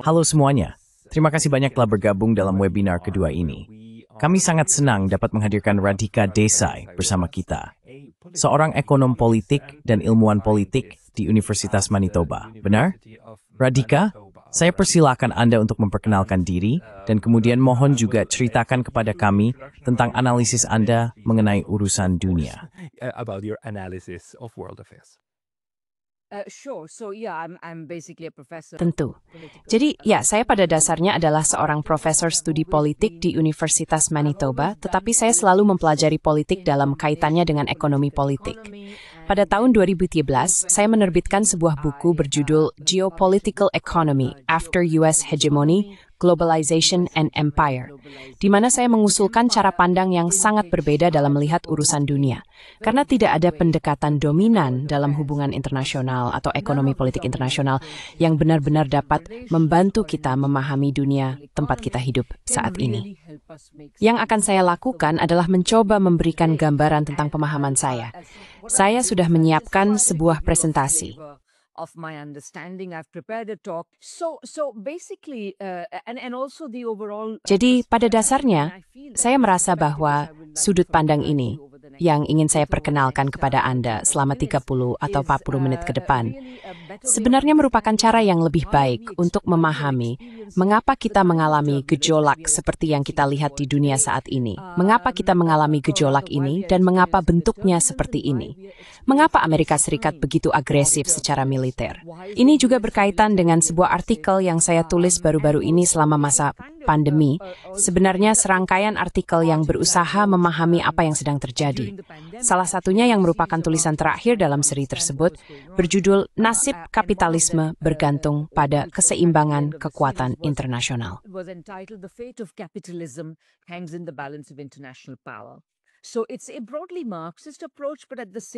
Halo semuanya, terima kasih banyak telah bergabung dalam webinar kedua ini. Kami sangat senang dapat menghadirkan Radhika Desai bersama kita, seorang ekonom politik dan ilmuwan politik di Universitas Manitoba. Benar? Radhika, saya persilakan Anda untuk memperkenalkan diri dan kemudian mohon juga ceritakan kepada kami tentang analisis Anda mengenai urusan dunia. Tentu. Jadi, ya, saya pada dasarnya adalah seorang profesor studi politik di Universitas Manitoba, tetapi saya selalu mempelajari politik dalam kaitannya dengan ekonomi politik. Pada tahun 2013, saya menerbitkan sebuah buku berjudul Geopolitical Economy After US Hegemony, Globalization and Empire, di mana saya mengusulkan cara pandang yang sangat berbeda dalam melihat urusan dunia. Karena tidak ada pendekatan dominan dalam hubungan internasional atau ekonomi politik internasional yang benar-benar dapat membantu kita memahami dunia tempat kita hidup saat ini. Yang akan saya lakukan adalah mencoba memberikan gambaran tentang pemahaman saya. Saya sudah menyiapkan sebuah presentasi. Jadi pada dasarnya, saya merasa bahwa sudut pandang ini yang ingin saya perkenalkan kepada Anda selama 30 atau 40 menit ke depan, sebenarnya merupakan cara yang lebih baik untuk memahami mengapa kita mengalami gejolak seperti yang kita lihat di dunia saat ini. Mengapa kita mengalami gejolak ini dan mengapa bentuknya seperti ini. Mengapa Amerika Serikat begitu agresif secara militer. Ini juga berkaitan dengan sebuah artikel yang saya tulis baru-baru ini selama masa pandemi. Sebenarnya serangkaian artikel yang berusaha memahami apa yang sedang terjadi. Salah satunya yang merupakan tulisan terakhir dalam seri tersebut berjudul Nasib Kapitalisme Bergantung pada Keseimbangan Kekuatan Internasional.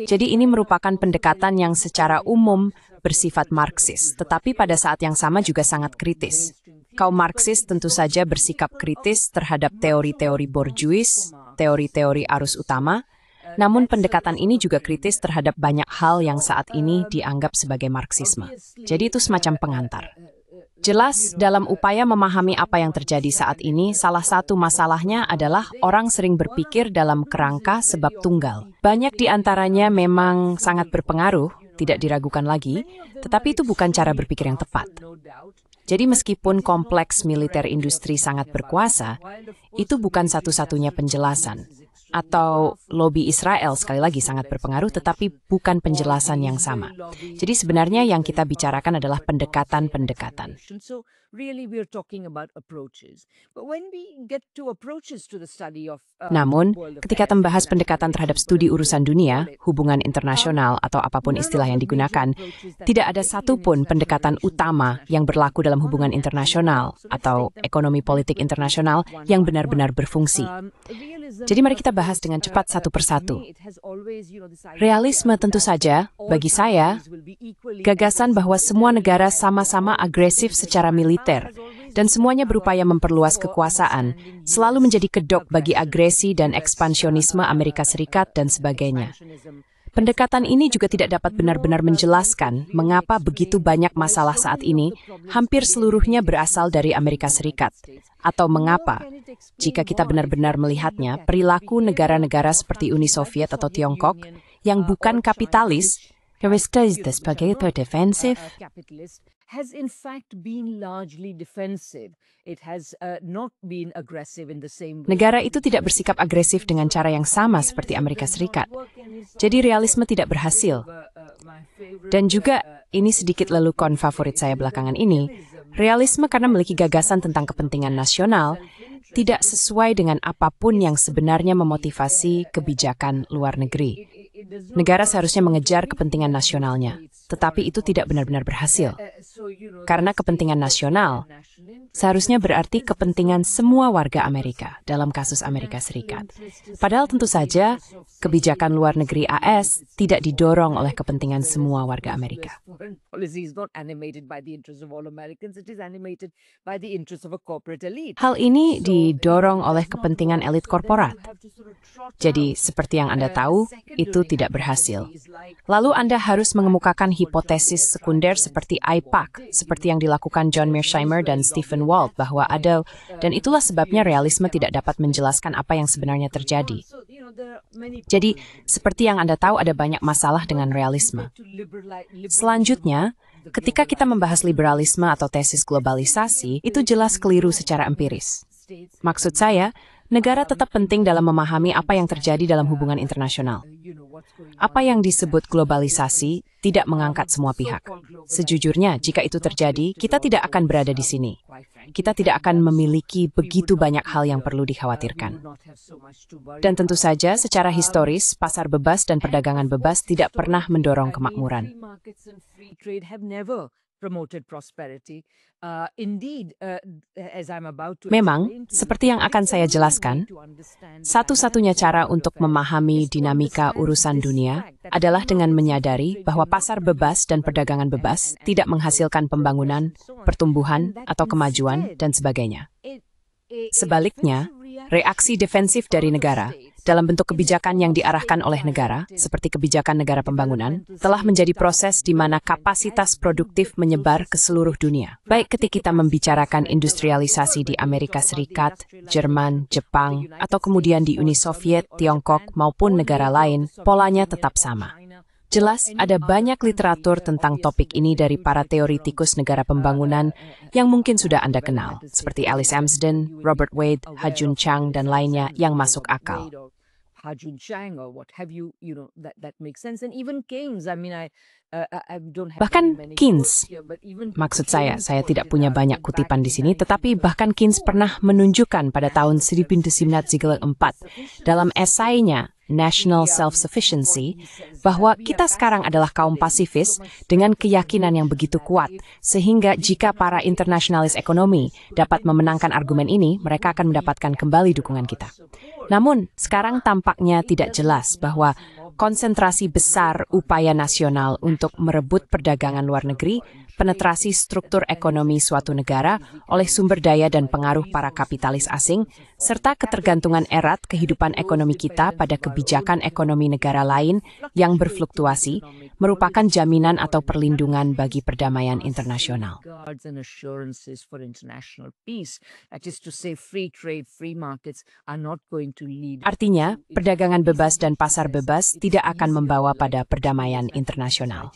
Jadi ini merupakan pendekatan yang secara umum bersifat Marxis, tetapi pada saat yang sama juga sangat kritis. Kaum Marxis tentu saja bersikap kritis terhadap teori-teori Bourdieuis, teori-teori arus utama, namun pendekatan ini juga kritis terhadap banyak hal yang saat ini dianggap sebagai Marxisme. Jadi itu semacam pengantar. Jelas, dalam upaya memahami apa yang terjadi saat ini, salah satu masalahnya adalah orang sering berpikir dalam kerangka sebab tunggal. Banyak di antaranya memang sangat berpengaruh, tidak diragukan lagi, tetapi itu bukan cara berpikir yang tepat. Jadi meskipun kompleks militer industri sangat berkuasa, itu bukan satu-satunya penjelasan. Atau lobby Israel sekali lagi sangat berpengaruh, tetapi bukan penjelasan yang sama. Jadi sebenarnya yang kita bicarakan adalah pendekatan-pendekatan. Namun, ketika membahas pendekatan terhadap studi urusan dunia, hubungan internasional, atau apapun istilah yang digunakan, tidak ada satupun pendekatan utama yang berlaku dalam hubungan internasional atau ekonomi politik internasional yang benar-benar berfungsi. Jadi mari kita bahas dengan cepat satu persatu. Realisme tentu saja, bagi saya, gagasan bahwa semua negara sama-sama agresif secara militer dan semuanya berupaya memperluas kekuasaan selalu menjadi kedok bagi agresi dan ekspansionisme Amerika Serikat dan sebagainya. Pendekatan ini juga tidak dapat benar-benar menjelaskan mengapa begitu banyak masalah saat ini hampir seluruhnya berasal dari Amerika Serikat. Atau mengapa, jika kita benar-benar melihatnya, perilaku negara-negara seperti Uni Soviet atau Tiongkok yang bukan kapitalis, sebagai defensif, negara itu tidak bersikap agresif dengan cara yang sama seperti Amerika Serikat. Jadi realisme tidak berhasil. Dan juga, ini sedikit lelukon favorit saya belakangan ini, realisme karena memiliki gagasan tentang kepentingan nasional, tidak sesuai dengan apapun yang sebenarnya memotivasi kebijakan luar negeri. Negara seharusnya mengejar kepentingan nasionalnya, tetapi itu tidak benar-benar berhasil. Karena kepentingan nasional seharusnya berarti kepentingan semua warga Amerika dalam kasus Amerika Serikat. Padahal tentu saja kebijakan luar negeri AS tidak didorong oleh kepentingan semua warga Amerika. Hal ini didorong oleh kepentingan elit korporat. Jadi, seperti yang Anda tahu, itu tidak berhasil. Lalu Anda harus mengemukakan hipotesis sekunder seperti IPAC, seperti yang dilakukan John Mearsheimer dan Stephen Walt, bahwa ada, dan itulah sebabnya realisme tidak dapat menjelaskan apa yang sebenarnya terjadi. Jadi, seperti yang Anda tahu, ada banyak masalah dengan realisme. Selanjutnya, ketika kita membahas liberalisme atau tesis globalisasi, itu jelas keliru secara empiris. Maksud saya, negara tetap penting dalam memahami apa yang terjadi dalam hubungan internasional. Apa yang disebut globalisasi tidak mengangkat semua pihak. Sejujurnya, jika itu terjadi, kita tidak akan berada di sini. Kita tidak akan memiliki begitu banyak hal yang perlu dikhawatirkan. Dan tentu saja, secara historis, pasar bebas dan perdagangan bebas tidak pernah mendorong kemakmuran. Memang, seperti yang akan saya jelaskan, satu-satunya cara untuk memahami dinamika urusan dunia adalah dengan menyadari bahwa pasar bebas dan perdagangan bebas tidak menghasilkan pembangunan, pertumbuhan, atau kemajuan, dan sebagainya. Sebaliknya, reaksi defensif dari negara dalam bentuk kebijakan yang diarahkan oleh negara, seperti kebijakan negara pembangunan, telah menjadi proses di mana kapasitas produktif menyebar ke seluruh dunia. Baik ketika kita membicarakan industrialisasi di Amerika Serikat, Jerman, Jepang, atau kemudian di Uni Soviet, Tiongkok, maupun negara lain, polanya tetap sama. Jelas, ada banyak literatur tentang topik ini dari para teoritikus negara pembangunan yang mungkin sudah Anda kenal, seperti Alice Amsden, Robert Wade, Ha-Joon Chang, dan lainnya yang masuk akal. Bahkan Keynes, maksud saya tidak punya banyak kutipan di sini, tetapi bahkan Keynes pernah menunjukkan pada tahun 1904 dalam esainya National Self-Sufficiency, bahwa kita sekarang adalah kaum pasifis dengan keyakinan yang begitu kuat, sehingga jika para internasionalis ekonomi dapat memenangkan argumen ini, mereka akan mendapatkan kembali dukungan kita. Namun, sekarang tampaknya tidak jelas bahwa konsentrasi besar upaya nasional untuk merebut perdagangan luar negeri, penetrasi struktur ekonomi suatu negara oleh sumber daya dan pengaruh para kapitalis asing, serta ketergantungan erat kehidupan ekonomi kita pada kebijakan ekonomi negara lain yang berfluktuasi, merupakan jaminan atau perlindungan bagi perdamaian internasional. Artinya, perdagangan bebas dan pasar bebas tidak akan membawa pada perdamaian internasional.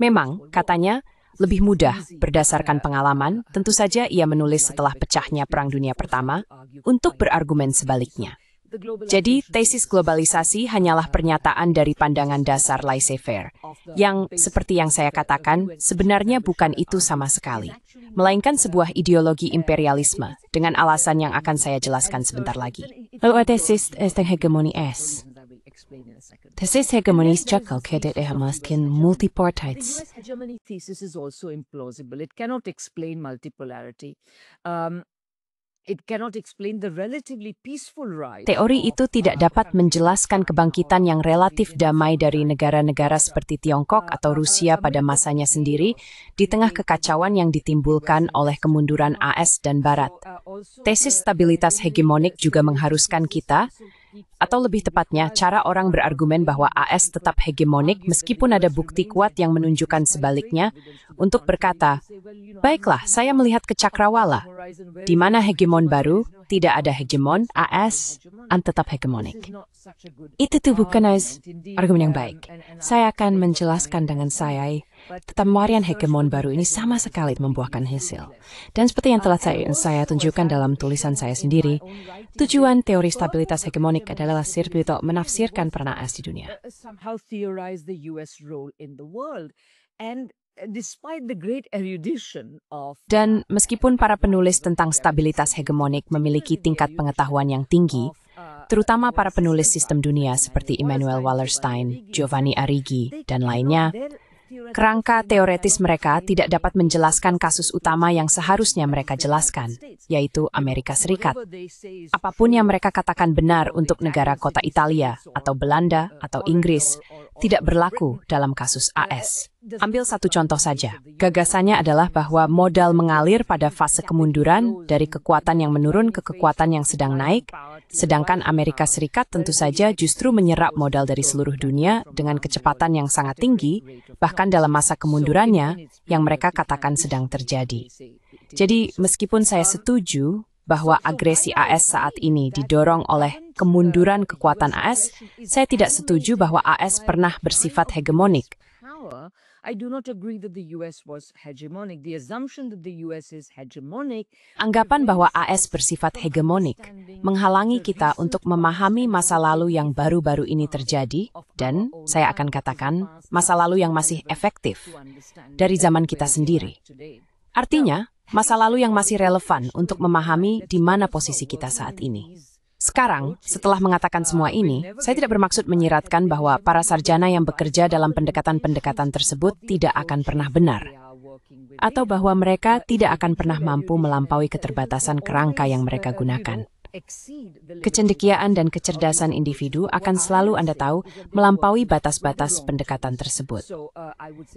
Memang, katanya, lebih mudah berdasarkan pengalaman, tentu saja ia menulis setelah pecahnya Perang Dunia Pertama, untuk berargumen sebaliknya. Jadi, tesis globalisasi hanyalah pernyataan dari pandangan dasar laissez-faire, yang, seperti yang saya katakan, sebenarnya bukan itu sama sekali, melainkan sebuah ideologi imperialisme, dengan alasan yang akan saya jelaskan sebentar lagi. Lalu tesis hegemoni S. Tesis hegemoni cakal kedet ehamaskin multipartites. US hegemony thesis is also implausible. It cannot explain multipolarity. It cannot explain the relatively peaceful rise. Teori itu tidak dapat menjelaskan kebangkitan yang relatif damai dari negara-negara seperti Tiongkok atau Rusia pada masanya sendiri di tengah kekacauan yang ditimbulkan oleh kemunduran AS dan Barat. Tesis stabilitas hegemonik juga mengharuskan kita, atau lebih tepatnya, cara orang berargumen bahwa AS tetap hegemonik meskipun ada bukti kuat yang menunjukkan sebaliknya, untuk berkata, baiklah, saya melihat ke cakrawala, di mana hegemon baru, tidak ada hegemon, AS, tetap hegemonik. Itu tuh bukan argumen yang baik. Saya akan menjelaskan dengan saya, Temuan hegemon baru ini sama sekali membuahkan hasil. Dan seperti yang telah saya tunjukkan dalam tulisan saya sendiri, tujuan teori stabilitas hegemonik adalah untuk menafsirkan peran AS di dunia. Dan meskipun para penulis tentang stabilitas hegemonik memiliki tingkat pengetahuan yang tinggi, terutama para penulis sistem dunia seperti Immanuel Wallerstein, Giovanni Arrighi, dan lainnya, kerangka teoretis mereka tidak dapat menjelaskan kasus utama yang seharusnya mereka jelaskan, yaitu Amerika Serikat. Apapun yang mereka katakan benar untuk negara kota Italia, atau Belanda, atau Inggris, tidak berlaku dalam kasus AS. Ambil satu contoh saja. Gagasannya adalah bahwa modal mengalir pada fase kemunduran dari kekuatan yang menurun ke kekuatan yang sedang naik, sedangkan Amerika Serikat tentu saja justru menyerap modal dari seluruh dunia dengan kecepatan yang sangat tinggi, bahkan dalam masa kemundurannya yang mereka katakan sedang terjadi. Jadi, meskipun saya setuju bahwa agresi AS saat ini didorong oleh kemunduran kekuatan AS, saya tidak setuju bahwa AS pernah bersifat hegemonik. Anggapan bahwa AS bersifat hegemonik menghalangi kita untuk memahami masa lalu yang baru-baru ini terjadi, dan saya akan katakan masa lalu yang masih efektif dari zaman kita sendiri. Artinya, masa lalu yang masih relevan untuk memahami di mana posisi kita saat ini. Sekarang, setelah mengatakan semua ini, saya tidak bermaksud menyiratkan bahwa para sarjana yang bekerja dalam pendekatan-pendekatan tersebut tidak akan pernah benar, atau bahwa mereka tidak akan pernah mampu melampaui keterbatasan kerangka yang mereka gunakan. Kecendekiaan dan kecerdasan individu akan selalu Anda tahu melampaui batas-batas pendekatan tersebut.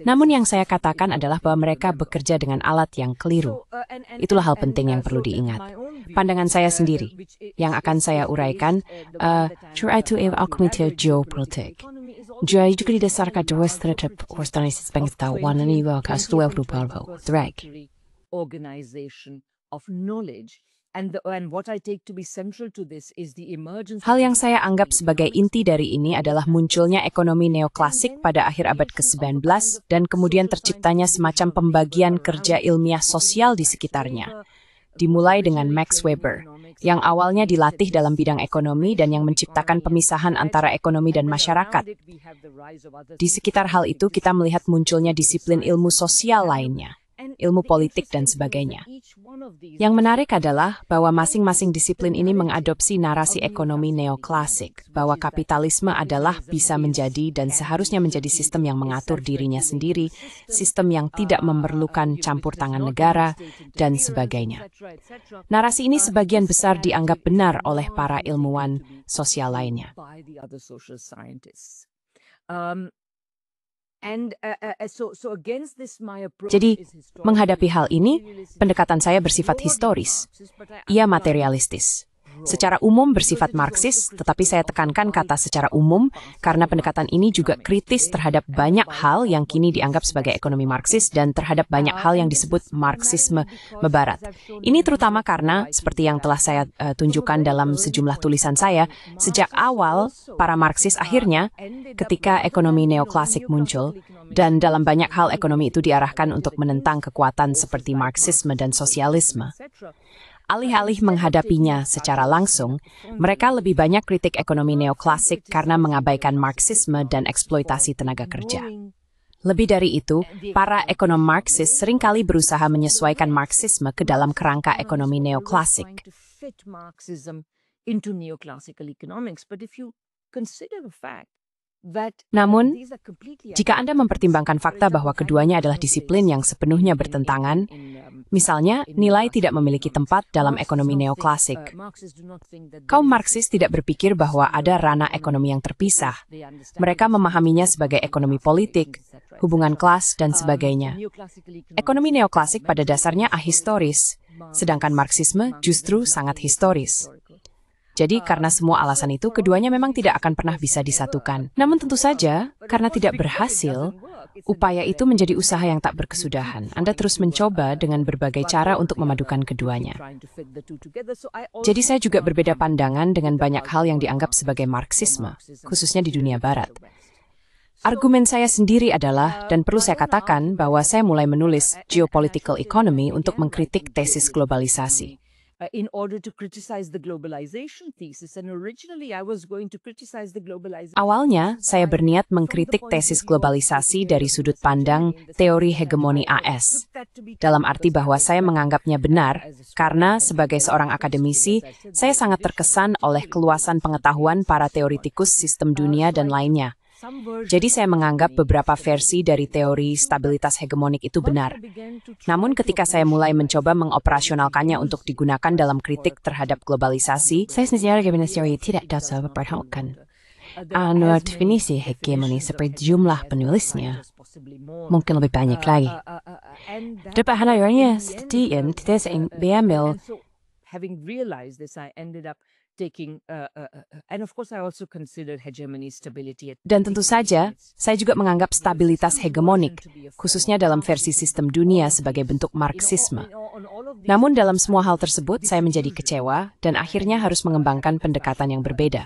Namun yang saya katakan adalah bahwa mereka bekerja dengan alat yang keliru. Itulah hal penting yang perlu diingat. Pandangan saya sendiri, yang akan saya uraikan, itu akumulatif geopolitik. Jadi juga didasarkan dua strategi organisasi pengetahuan dan juga kasus global threat. Hal yang saya anggap sebagai inti dari ini adalah munculnya ekonomi neoklasik pada akhir abad ke-19 dan kemudian terciptanya semacam pembagian kerja ilmiah sosial di sekitarnya. Dimulai dengan Max Weber, yang awalnya dilatih dalam bidang ekonomi dan yang menciptakan pemisahan antara ekonomi dan masyarakat. Di sekitar hal itu kita melihat munculnya disiplin ilmu sosial lainnya, ilmu politik dan sebagainya. Yang menarik adalah bahwa masing-masing disiplin ini mengadopsi narasi ekonomi neoklasik, bahwa kapitalisme adalah bisa menjadi dan seharusnya menjadi sistem yang mengatur dirinya sendiri, sistem yang tidak memerlukan campur tangan negara, dan sebagainya. Narasi ini sebagian besar dianggap benar oleh para ilmuwan sosial lainnya. Jadi, menghadapi hal ini, pendekatan saya bersifat historis. Ia materialistis. Secara umum bersifat Marxis, tetapi saya tekankan kata secara umum karena pendekatan ini juga kritis terhadap banyak hal yang kini dianggap sebagai ekonomi Marxis dan terhadap banyak hal yang disebut Marxisme Barat. Ini terutama karena, seperti yang telah saya tunjukkan dalam sejumlah tulisan saya, sejak awal para Marxis akhirnya, ketika ekonomi neoklasik muncul, dan dalam banyak hal ekonomi itu diarahkan untuk menentang kekuatan seperti Marxisme dan sosialisme. Alih-alih menghadapinya secara langsung, mereka lebih banyak kritik ekonomi neoklasik karena mengabaikan Marxisme dan eksploitasi tenaga kerja. Lebih dari itu, para ekonom Marxis seringkali berusaha menyesuaikan Marxisme ke dalam kerangka ekonomi neoklasik. Namun, jika Anda mempertimbangkan fakta bahwa keduanya adalah disiplin yang sepenuhnya bertentangan, misalnya nilai tidak memiliki tempat dalam ekonomi neoklasik, kaum Marxis tidak berpikir bahwa ada ranah ekonomi yang terpisah. Mereka memahaminya sebagai ekonomi politik, hubungan kelas, dan sebagainya. Ekonomi neoklasik pada dasarnya ahistoris, sedangkan Marxisme justru sangat historis. Jadi, karena semua alasan itu, keduanya memang tidak akan pernah bisa disatukan. Namun tentu saja, karena tidak berhasil, upaya itu menjadi usaha yang tak berkesudahan. Anda terus mencoba dengan berbagai cara untuk memadukan keduanya. Jadi saya juga berbeda pandangan dengan banyak hal yang dianggap sebagai Marxisme, khususnya di dunia Barat. Argumen saya sendiri adalah, dan perlu saya katakan bahwa saya mulai menulis Geopolitical Economy untuk mengkritik tesis globalisasi. In order to criticize the globalization thesis, and originally I was going to criticize the globalization. Awalnya, saya berniat mengkritik tesis globalisasi dari sudut pandang teori hegemoni AS, dalam arti bahwa saya menganggapnya benar, karena sebagai seorang akademisi, saya sangat terkesan oleh keluasan pengetahuan para teoritikus sistem dunia dan lainnya. Jadi saya menganggap beberapa versi dari teori stabilitas hegemonik itu benar. Namun ketika saya mulai mencoba mengoperasionalkannya untuk digunakan dalam kritik terhadap globalisasi, saya sendiri tidak dapat mempertahankan. definisi hegemoni seperti jumlah penulisnya mungkin lebih banyak lagi. Dapat hanya seperti yang tidak diambil. Having realized this, I ended up taking, and of course I also considered hegemony, stability. Dan tentu saja, saya juga menganggap stabilitas hegemonik, khususnya dalam versi sistem dunia sebagai bentuk Marxisme. Namun dalam semua hal tersebut, saya menjadi kecewa dan akhirnya harus mengembangkan pendekatan yang berbeda.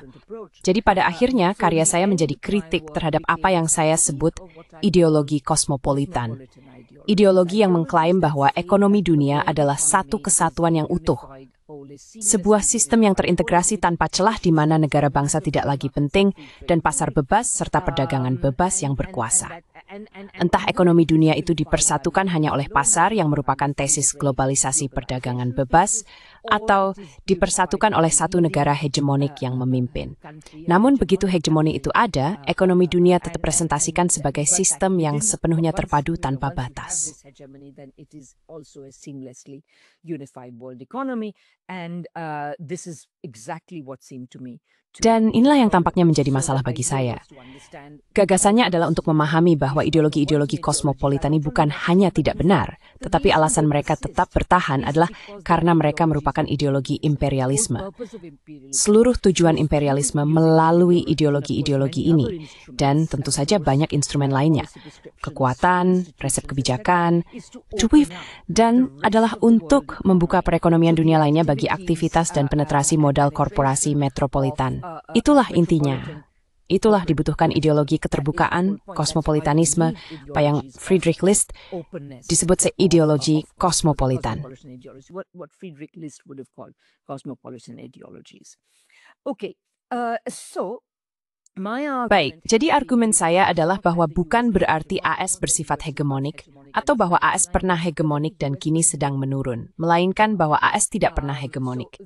Jadi pada akhirnya, karya saya menjadi kritik terhadap apa yang saya sebut ideologi kosmopolitan. Ideologi yang mengklaim bahwa ekonomi dunia adalah satu kesatuan yang utuh. Sebuah sistem yang terintegrasi tanpa celah di mana negara bangsa tidak lagi penting dan pasar bebas serta perdagangan bebas yang berkuasa. Entah ekonomi dunia itu dipersatukan hanya oleh pasar yang merupakan tesis globalisasi perdagangan bebas atau dipersatukan oleh satu negara hegemonik yang memimpin. Namun begitu hegemoni itu ada, ekonomi dunia tetap presentasikan sebagai sistem yang sepenuhnya terpadu tanpa batas. Dan inilah yang tampaknya menjadi masalah bagi saya. Gagasannya adalah untuk memahami bahwa ideologi-ideologi kosmopolitan ini bukan hanya tidak benar, tetapi alasan mereka tetap bertahan adalah karena mereka merupakan ideologi imperialisme. Seluruh tujuan imperialisme melalui ideologi-ideologi ini, dan tentu saja banyak instrumen lainnya. Kekuatan, resep kebijakan, dan adalah untuk membuka perekonomian dunia lainnya bagi aktivitas dan penetrasi modal korporasi metropolitan. Itulah intinya. Itulah dibutuhkan ideologi keterbukaan, kosmopolitanisme, apa yang Friedrich List disebut ideologi kosmopolitan. What Friedrich List would have called cosmopolitan ideologies. Baik, jadi argumen saya adalah bahwa bukan berarti AS bersifat hegemonik, atau bahwa AS pernah hegemonik dan kini sedang menurun, melainkan bahwa AS tidak pernah hegemonik.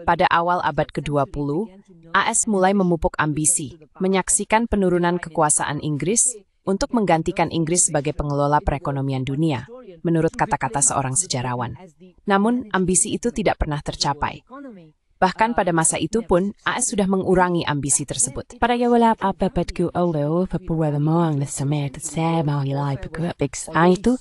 Pada awal abad ke-20, AS mulai memupuk ambisi, menyaksikan penurunan kekuasaan Inggris untuk menggantikan Inggris sebagai pengelola perekonomian dunia, menurut kata-kata seorang sejarawan. Namun, ambisi itu tidak pernah tercapai. Bahkan pada masa itu pun, AS sudah mengurangi ambisi tersebut. Pada awal abad ke-20, itu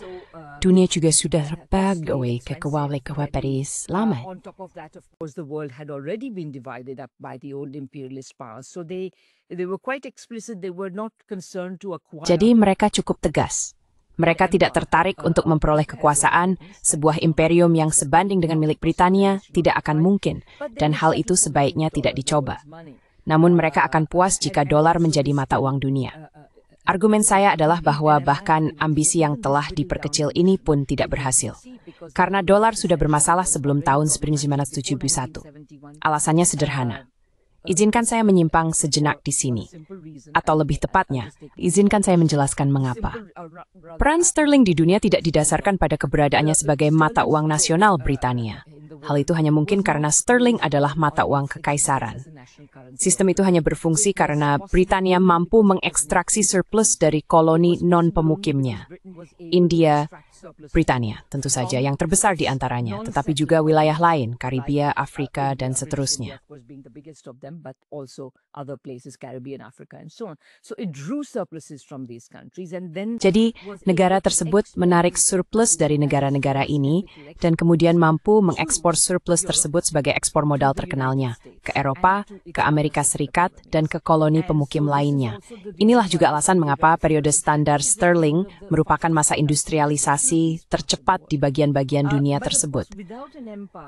dunia juga sudah terbagi ke kelompok Paris lama. On top of that, of course, the world had already been divided up by the old imperialist powers. So they were quite explicit. They were not concerned to acquire. Jadi mereka cukup tegas. Mereka tidak tertarik untuk memperoleh kekuasaan, sebuah imperium yang sebanding dengan milik Britania tidak akan mungkin, dan hal itu sebaiknya tidak dicoba. Namun mereka akan puas jika dolar menjadi mata uang dunia. Argumen saya adalah bahwa bahkan ambisi yang telah diperkecil ini pun tidak berhasil. Karena dolar sudah bermasalah sebelum tahun 1971. Alasannya sederhana. Izinkan saya menyimpang sejenak di sini. Atau lebih tepatnya, izinkan saya menjelaskan mengapa. Peran sterling di dunia tidak didasarkan pada keberadaannya sebagai mata uang nasional Britania. Hal itu hanya mungkin karena sterling adalah mata uang kekaisaran. Sistem itu hanya berfungsi karena Britania mampu mengekstraksi surplus dari koloni non-pemukimnya. India, Britania, tentu saja yang terbesar di antaranya, tetapi juga wilayah lain, Karibia, Afrika, dan seterusnya. Jadi, negara tersebut menarik surplus dari negara-negara ini, dan kemudian mampu mengekspor surplus tersebut sebagai ekspor modal terkenalnya, ke Eropa, ke Amerika Serikat, dan ke koloni pemukim lainnya. Inilah juga alasan mengapa periode standar sterling merupakan masa industrialisasi tercepat di bagian-bagian dunia tersebut.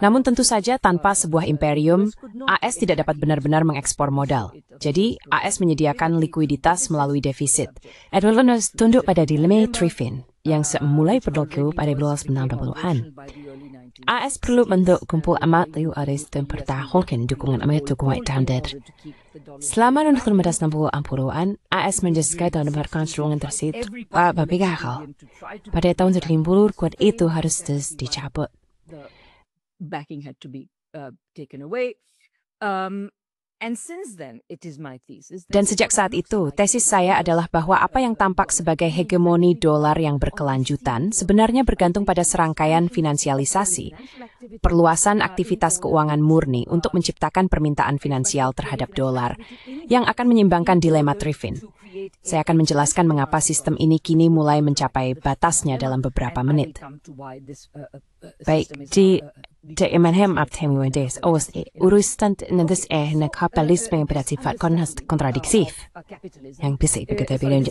Namun tentu saja tanpa sebuah imperium, AS tidak dapat benar-benar mengekspor modal. Jadi, AS menyediakan likuiditas melalui defisit. Edward tunduk pada dilema Triffin, yang semulai berlaku pada 1990-an. AS perlu bentuk kumpul amat layu AS dan pertahankan dukungan Amerika Standard. Selama tahun 1960-an, AS menjelaskan dan berkonstruksi tersebut berbeda hal. Pada tahun 1990, kuat itu harus dicabut. Backing had to be taken away. And since then, it is my thesis. Dan sejak saat itu, tesis saya adalah bahwa apa yang tampak sebagai hegemoni dolar yang berkelanjutan sebenarnya bergantung pada serangkaian finansialisasi, perluasan aktivitas keuangan murni untuk menciptakan permintaan finansial terhadap dolar yang akan menyimbangkan dilema Triffin. Saya akan menjelaskan mengapa sistem ini kini mulai mencapai batasnya dalam beberapa menit. Baik, di Eminem Abtemuendes, urusan nandes kapitalisme yang bersifat kontradiktif. Yang bisa kita bilang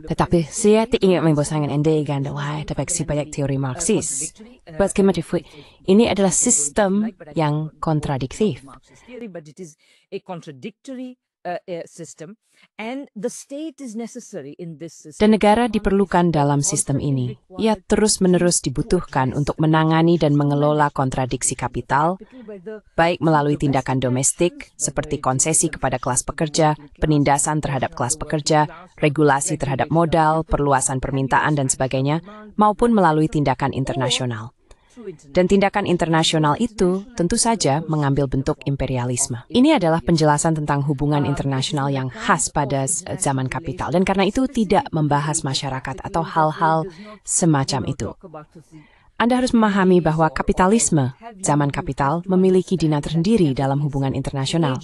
tetapi saya tidak ingin membosankan Anda dengan tefeksi banyak teori Marxis. Bagaimana ini adalah sistem yang kontradiktif. But it is a contradictory system, and the state is necessary in this system. Dan negara diperlukan dalam sistem ini. Ia terus-menerus dibutuhkan untuk menangani dan mengelola kontradiksi kapital, baik melalui tindakan domestik seperti konsesi kepada kelas pekerja, penindasan terhadap kelas pekerja, regulasi terhadap modal, perluasan permintaan, dan sebagainya, maupun melalui tindakan internasional. Dan tindakan internasional itu tentu saja mengambil bentuk imperialisme. Ini adalah penjelasan tentang hubungan internasional yang khas pada zaman kapital, dan karena itu tidak membahas masyarakat atau hal-hal semacam itu. Anda harus memahami bahwa kapitalisme, zaman kapital, memiliki dinamika tersendiri dalam hubungan internasional.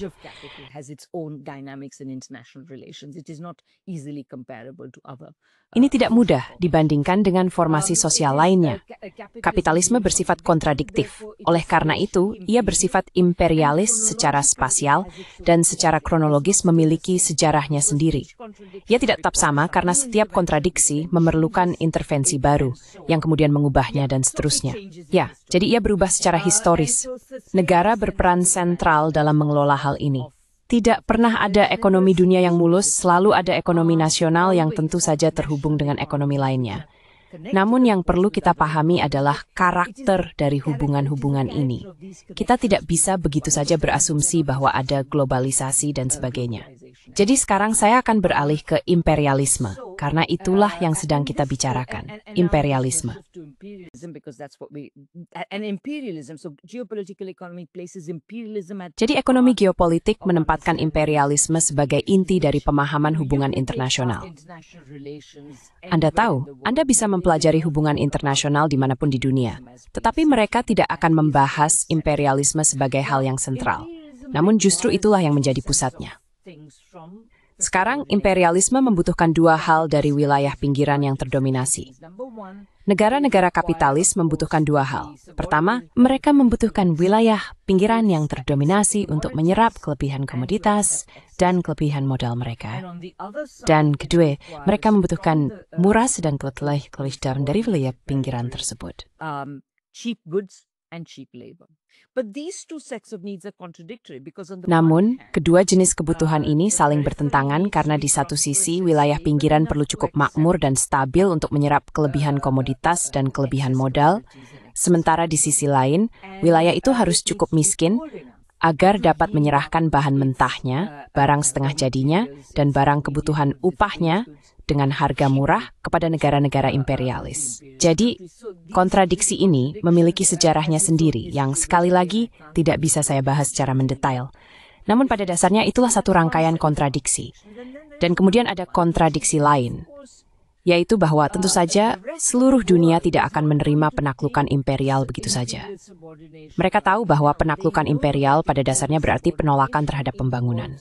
Ini tidak mudah dibandingkan dengan formasi sosial lainnya. Kapitalisme bersifat kontradiktif. Oleh karena itu, ia bersifat imperialis secara spasial dan secara kronologis memiliki sejarahnya sendiri. Ia tidak tetap sama karena setiap kontradiksi memerlukan intervensi baru yang kemudian mengubahnya dan seterusnya. Ya, jadi ia berubah secara historis. Negara berperan sentral dalam mengelola hal ini. Tidak pernah ada ekonomi dunia yang mulus, selalu ada ekonomi nasional yang tentu saja terhubung dengan ekonomi lainnya. Namun yang perlu kita pahami adalah karakter dari hubungan-hubungan ini. Kita tidak bisa begitu saja berasumsi bahwa ada globalisasi dan sebagainya. Jadi sekarang saya akan beralih ke imperialisme, karena itulah yang sedang kita bicarakan, imperialisme. Jadi ekonomi geopolitik menempatkan imperialisme sebagai inti dari pemahaman hubungan internasional. Anda tahu, Anda bisa mempelajari hubungan internasional dimanapun di dunia, tetapi mereka tidak akan membahas imperialisme sebagai hal yang sentral. Namun justru itulah yang menjadi pusatnya. Sekarang, imperialisme membutuhkan dua hal dari wilayah pinggiran yang terdominasi. Negara-negara kapitalis membutuhkan dua hal. Pertama, mereka membutuhkan wilayah pinggiran yang terdominasi untuk menyerap kelebihan komoditas dan kelebihan modal mereka. Dan kedua, mereka membutuhkan murah dan kelebihan dari wilayah pinggiran tersebut. Cheap goods and cheap labor. But these two sets of needs are contradictory because on the Namun, kedua jenis kebutuhan ini saling bertentangan karena di satu sisi wilayah pinggiran perlu cukup makmur dan stabil untuk menyerap kelebihan komoditas dan kelebihan modal, sementara di sisi lain, wilayah itu harus cukup miskin agar dapat menyerahkan bahan mentahnya, barang setengah jadinya, dan barang kebutuhan upahnya dengan harga murah kepada negara-negara imperialis. Jadi, kontradiksi ini memiliki sejarahnya sendiri yang sekali lagi tidak bisa saya bahas secara mendetail. Namun pada dasarnya itulah satu rangkaian kontradiksi. Dan kemudian ada kontradiksi lain, yaitu bahwa tentu saja seluruh dunia tidak akan menerima penaklukan imperial begitu saja. Mereka tahu bahwa penaklukan imperial pada dasarnya berarti penolakan terhadap pembangunan.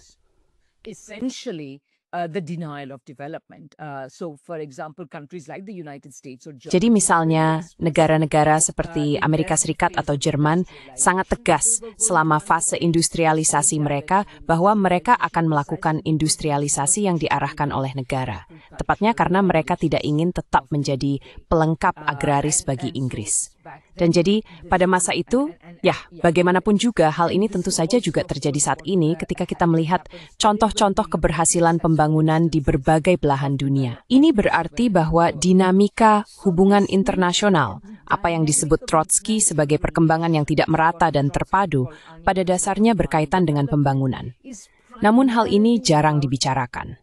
The denial of development. So, for example, countries like the United States or Germany. Jadi misalnya negara-negara seperti Amerika Serikat atau Jerman sangat tegas selama fase industrialisasi mereka bahwa mereka akan melakukan industrialisasi yang diarahkan oleh negara. Tepatnya karena mereka tidak ingin tetap menjadi pelengkap agraris bagi Inggris. Dan jadi pada masa itu, ya bagaimanapun juga hal ini tentu saja juga terjadi saat ini ketika kita melihat contoh-contoh keberhasilan pembangunan di berbagai belahan dunia. Ini berarti bahwa dinamika hubungan internasional, apa yang disebut Trotsky sebagai perkembangan yang tidak merata dan terpadu, pada dasarnya berkaitan dengan pembangunan. Namun hal ini jarang dibicarakan.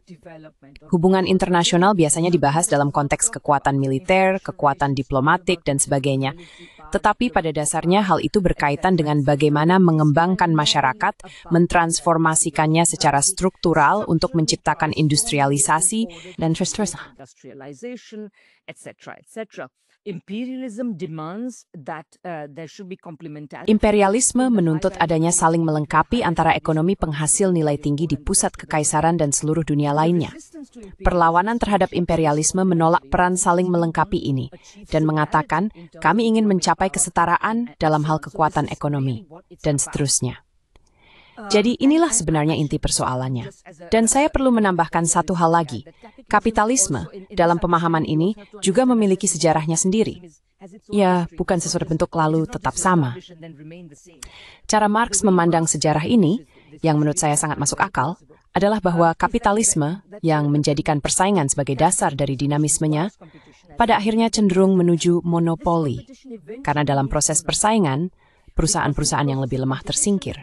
Hubungan internasional biasanya dibahas dalam konteks kekuatan militer, kekuatan diplomatik, dan sebagainya. Tetapi pada dasarnya hal itu berkaitan dengan bagaimana mengembangkan masyarakat, mentransformasikannya secara struktural untuk menciptakan industrialisasi dan seterusnya. Imperialisme menuntut adanya saling melengkapi antara ekonomi penghasil nilai tinggi di pusat kekaisaran dan seluruh dunia lainnya. Perlawanan terhadap imperialisme menolak peran saling melengkapi ini dan mengatakan kami ingin mencapai kesetaraan dalam hal kekuatan ekonomi dan seterusnya. Jadi inilah sebenarnya inti persoalannya. Dan saya perlu menambahkan satu hal lagi. Kapitalisme dalam pemahaman ini juga memiliki sejarahnya sendiri. Ya, bukan sesuatu bentuk lalu tetap sama. Cara Marx memandang sejarah ini, yang menurut saya sangat masuk akal, adalah bahwa kapitalisme yang menjadikan persaingan sebagai dasar dari dinamismenya, pada akhirnya cenderung menuju monopoli. Karena dalam proses persaingan, perusahaan-perusahaan yang lebih lemah tersingkir.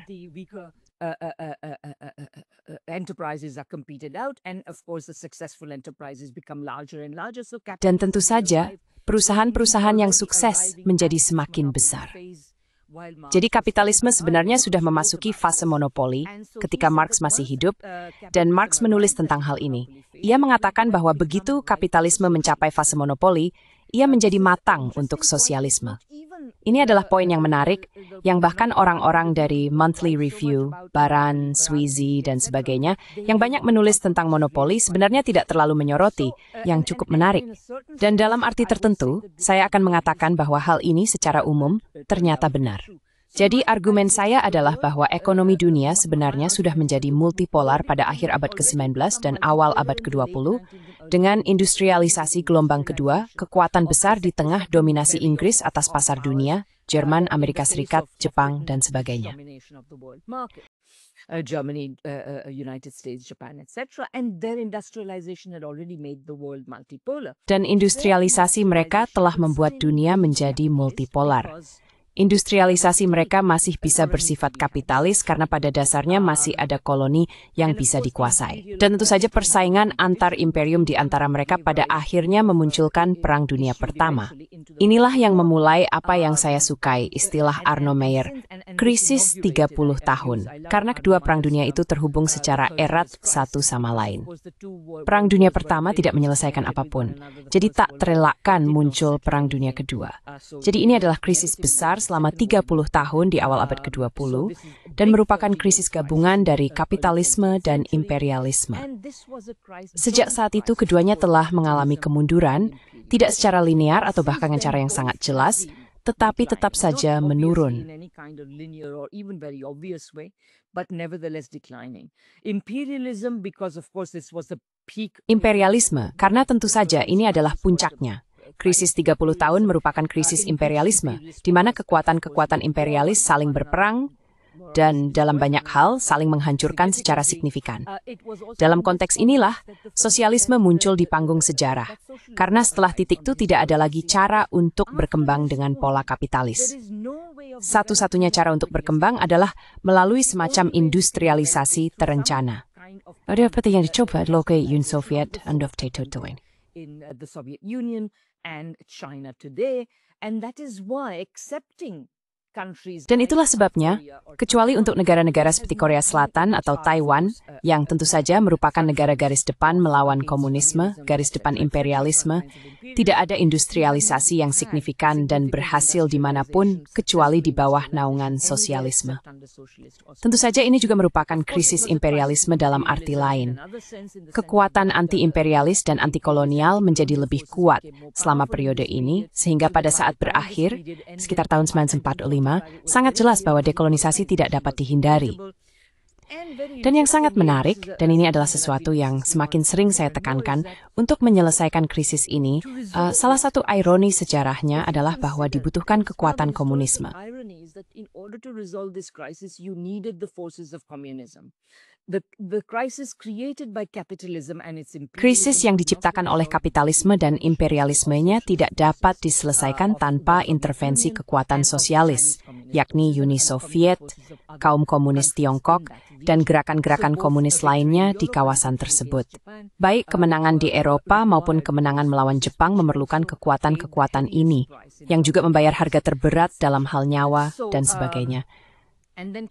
Dan tentu saja, perusahaan-perusahaan yang sukses menjadi semakin besar. Jadi kapitalisme sebenarnya sudah memasuki fase monopoli ketika Marx masih hidup, dan Marx menulis tentang hal ini. Ia mengatakan bahwa begitu kapitalisme mencapai fase monopoli, ia menjadi matang untuk sosialisme. Ini adalah poin yang menarik, yang bahkan orang-orang dari Monthly Review, Baran, Sweezy, dan sebagainya, yang banyak menulis tentang monopoli sebenarnya tidak terlalu menyoroti, yang cukup menarik. Dan dalam arti tertentu, saya akan mengatakan bahwa hal ini secara umum ternyata benar. Jadi argumen saya adalah bahwa ekonomi dunia sebenarnya sudah menjadi multipolar pada akhir abad ke-19 dan awal abad ke-20, dengan industrialisasi gelombang kedua, kekuatan besar di tengah dominasi Inggris atas pasar dunia, Jerman, Amerika Serikat, Jepang, dan sebagainya. Germany, United States, Japan, etc. And their industrialization had already made the world multipolar. Dan industrialisasi mereka telah membuat dunia menjadi multipolar. Industrialisasi mereka masih bisa bersifat kapitalis karena pada dasarnya masih ada koloni yang bisa dikuasai. Dan tentu saja persaingan antar imperium di antara mereka pada akhirnya memunculkan Perang Dunia Pertama. Inilah yang memulai apa yang saya sukai, istilah Arno Meyer, krisis 30 tahun. Karena kedua Perang Dunia itu terhubung secara erat satu sama lain. Perang Dunia Pertama tidak menyelesaikan apapun, jadi tak terelakkan muncul Perang Dunia Kedua. Jadi ini adalah krisis besar selama 30 tahun di awal abad ke-20 dan merupakan krisis gabungan dari kapitalisme dan imperialisme. Sejak saat itu keduanya telah mengalami kemunduran, tidak secara linear atau bahkan dengan cara yang sangat jelas, tetapi tetap saja menurun. Imperialisme, karena tentu saja ini adalah puncaknya. Krisis 30 tahun merupakan krisis imperialisme, di mana kekuatan-kekuatan imperialis saling berperang dan dalam banyak hal saling menghancurkan secara signifikan. Dalam konteks inilah, sosialisme muncul di panggung sejarah, karena setelah titik itu tidak ada lagi cara untuk berkembang dengan pola kapitalis. Satu-satunya cara untuk berkembang adalah melalui semacam industrialisasi terencana. Ada apa yang dicoba oleh Uni Soviet dan in the Soviet Union and China today, and that is why accepting countries. Dan itulah sebabnya, kecuali untuk negara-negara seperti Korea Selatan atau Taiwan, yang tentu saja merupakan negara garis depan melawan komunisme, garis depan imperialisme, tidak ada industrialisasi yang signifikan dan berhasil dimanapun, kecuali di bawah naungan sosialisme. Tentu saja ini juga merupakan krisis imperialisme dalam arti lain. Kekuatan anti-imperialis dan anti-kolonial menjadi lebih kuat selama periode ini, sehingga pada saat berakhir, sekitar tahun 1945, sangat jelas bahwa dekolonisasi tidak dapat dihindari. Dan yang sangat menarik, dan ini adalah sesuatu yang semakin sering saya tekankan, untuk menyelesaikan krisis ini, salah satu ironi sejarahnya adalah bahwa dibutuhkan kekuatan komunisme. Krisis yang diciptakan oleh kapitalisme dan imperialismenya tidak dapat diselesaikan tanpa intervensi kekuatan sosialis, yakni Uni Soviet, kaum komunis Tiongkok, dan gerakan-gerakan komunis lainnya di kawasan tersebut. Baik kemenangan di Eropa maupun kemenangan melawan Jepang memerlukan kekuatan-kekuatan ini, yang juga membayar harga terberat dalam hal nyawa dan sebagainya.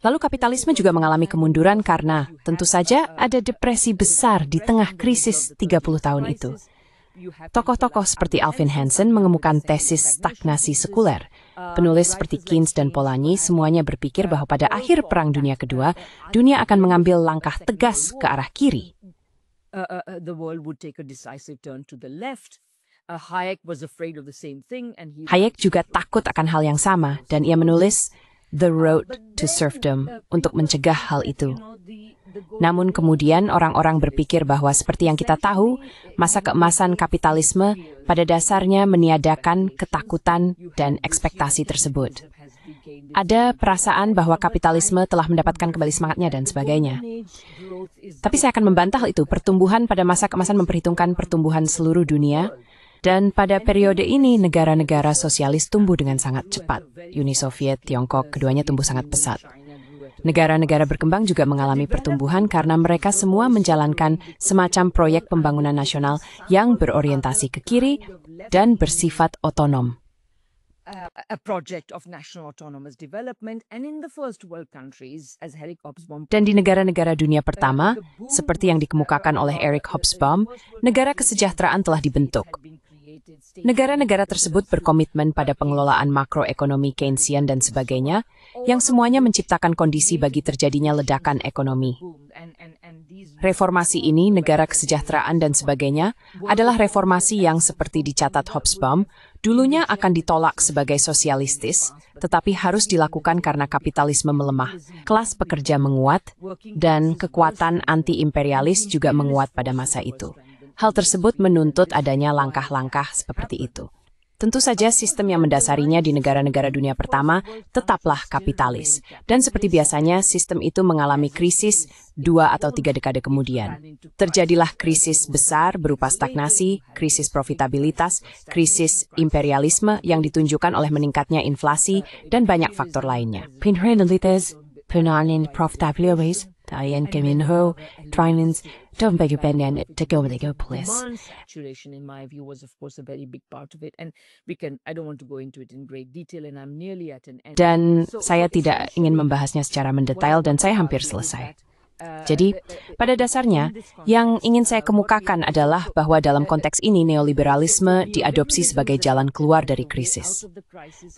Lalu kapitalisme juga mengalami kemunduran karena tentu saja ada depresi besar di tengah krisis 30 tahun itu. Tokoh-tokoh seperti Alvin Hansen mengemukakan tesis stagnasi sekuler. Penulis seperti Keynes dan Polanyi semuanya berpikir bahwa pada akhir Perang Dunia Kedua, dunia akan mengambil langkah tegas ke arah kiri. Hayek juga takut akan hal yang sama, dan ia menulis The Road to Serfdom untuk mencegah hal itu. Namun kemudian orang-orang berpikir bahwa seperti yang kita tahu, masa keemasan kapitalisme pada dasarnya meniadakan ketakutan dan ekspektasi tersebut. Ada perasaan bahwa kapitalisme telah mendapatkan kembali semangatnya dan sebagainya. Tapi saya akan membantah hal itu. Pertumbuhan pada masa keemasan memperhitungkan pertumbuhan seluruh dunia. Dan pada periode ini, negara-negara sosialis tumbuh dengan sangat cepat. Uni Soviet, Tiongkok, keduanya tumbuh sangat pesat. Negara-negara berkembang juga mengalami pertumbuhan karena mereka semua menjalankan semacam proyek pembangunan nasional yang berorientasi ke kiri dan bersifat otonom. Dan di negara-negara dunia pertama, seperti yang dikemukakan oleh Eric Hobsbawm, negara kesejahteraan telah dibentuk. Negara-negara tersebut berkomitmen pada pengelolaan makroekonomi Keynesian dan sebagainya, yang semuanya menciptakan kondisi bagi terjadinya ledakan ekonomi. Reformasi ini, negara kesejahteraan dan sebagainya, adalah reformasi yang seperti dicatat Hobsbawm, dulunya akan ditolak sebagai sosialistis, tetapi harus dilakukan karena kapitalisme melemah, kelas pekerja menguat, dan kekuatan anti-imperialis juga menguat pada masa itu. Hal tersebut menuntut adanya langkah-langkah seperti itu. Tentu saja sistem yang mendasarinya di negara-negara dunia pertama tetaplah kapitalis. Dan seperti biasanya, sistem itu mengalami krisis 2 atau 3 dekade kemudian. Terjadilah krisis besar berupa stagnasi, krisis profitabilitas, krisis imperialisme yang ditunjukkan oleh meningkatnya inflasi, dan banyak faktor lainnya. Profitabilitas, tayan keminho, trainings, don't beg your penyan to go where they go, please. Saturation, in my view, was of course a very big part of it, and I don't want to go into it in great detail, and I'm nearly at an end. Dan saya tidak ingin membahasnya secara mendetail, dan saya hampir selesai. Jadi, pada dasarnya, yang ingin saya kemukakan adalah bahwa dalam konteks ini neoliberalisme diadopsi sebagai jalan keluar dari krisis.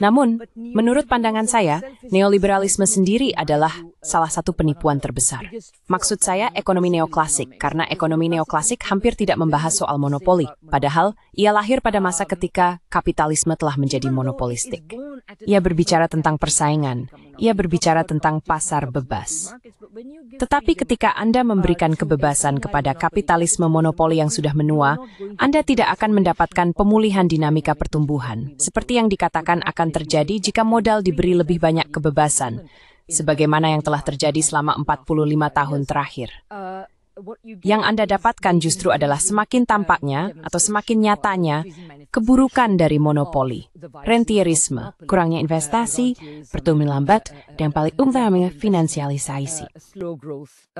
Namun, menurut pandangan saya, neoliberalisme sendiri adalah salah satu penipuan terbesar. Maksud saya ekonomi neoklasik, karena ekonomi neoklasik hampir tidak membahas soal monopoli, padahal ia lahir pada masa ketika kapitalisme telah menjadi monopolistik. Ia berbicara tentang persaingan, ia berbicara tentang pasar bebas. Tetapi ketika Anda memberikan kebebasan kepada kapitalisme monopoli yang sudah menua, Anda tidak akan mendapatkan pemulihan dinamika pertumbuhan, seperti yang dikatakan akan terjadi jika modal diberi lebih banyak kebebasan, sebagaimana yang telah terjadi selama 45 tahun terakhir. Yang Anda dapatkan justru adalah semakin tampaknya atau semakin nyatanya keburukan dari monopoli, rentierisme, kurangnya investasi, pertumbuhan lambat, dan paling utamanya finansialisasi. Slow growth,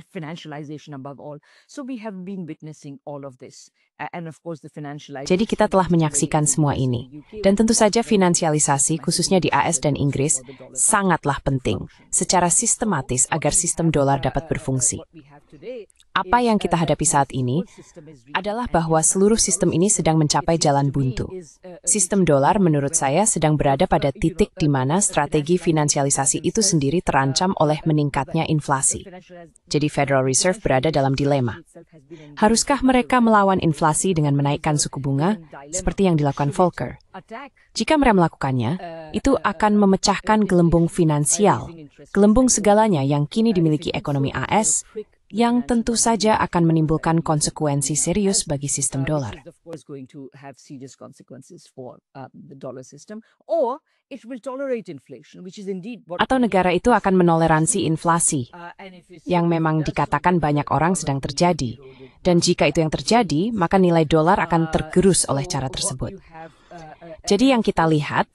financialization above all. So we have been witnessing all of this. And of course the financialization. Jadi kita telah menyaksikan semua ini. Dan tentu saja finansialisasi, khususnya di AS dan Inggris, sangatlah penting secara sistematis agar sistem dolar dapat berfungsi. Apa yang kita hadapi saat ini adalah bahwa seluruh sistem ini sedang mencapai jalan buntu. Sistem dolar menurut saya sedang berada pada titik di mana strategi finansialisasi itu sendiri terancam oleh meningkatnya inflasi. Jadi Federal Reserve berada dalam dilema. Haruskah mereka melawan inflasi dengan menaikkan suku bunga seperti yang dilakukan Volcker? Jika mereka melakukannya, itu akan memecahkan gelembung finansial, gelembung segalanya yang kini dimiliki ekonomi AS, yang tentu saja akan menimbulkan konsekuensi serius bagi sistem dolar. Atau negara itu akan menoleransi inflasi, yang memang dikatakan banyak orang sedang terjadi. Dan jika itu yang terjadi, maka nilai dolar akan tergerus oleh cara tersebut. Jadi yang kita lihat,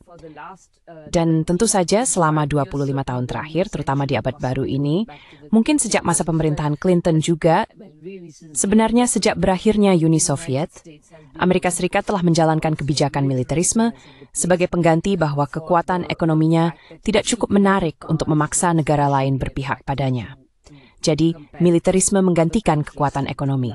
dan tentu saja selama 25 tahun terakhir, terutama di abad baru ini, mungkin sejak masa pemerintahan Clinton juga, sebenarnya sejak berakhirnya Uni Soviet, Amerika Serikat telah menjalankan kebijakan militerisme sebagai pengganti bahwa kekuatan ekonominya tidak cukup menarik untuk memaksa negara lain berpihak padanya. Jadi, militerisme menggantikan kekuatan ekonomi.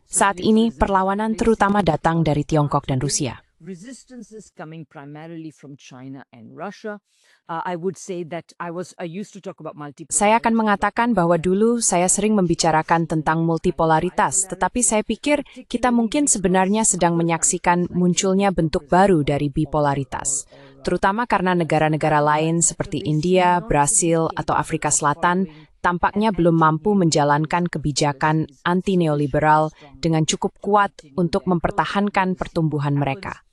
Saat ini, perlawanan terutama datang dari Tiongkok dan Rusia. Resistance is coming primarily from China and Russia. I would say that I used to talk about Saya akan mengatakan bahwa dulu saya sering membicarakan tentang multipolaritas, tetapi saya pikir kita mungkin sebenarnya sedang menyaksikan munculnya bentuk baru dari bipolaritas, terutama karena negara-negara lain seperti India, Brasil, atau Afrika Selatan tampaknya belum mampu menjalankan kebijakan anti-neoliberal dengan cukup kuat untuk mempertahankan pertumbuhan mereka.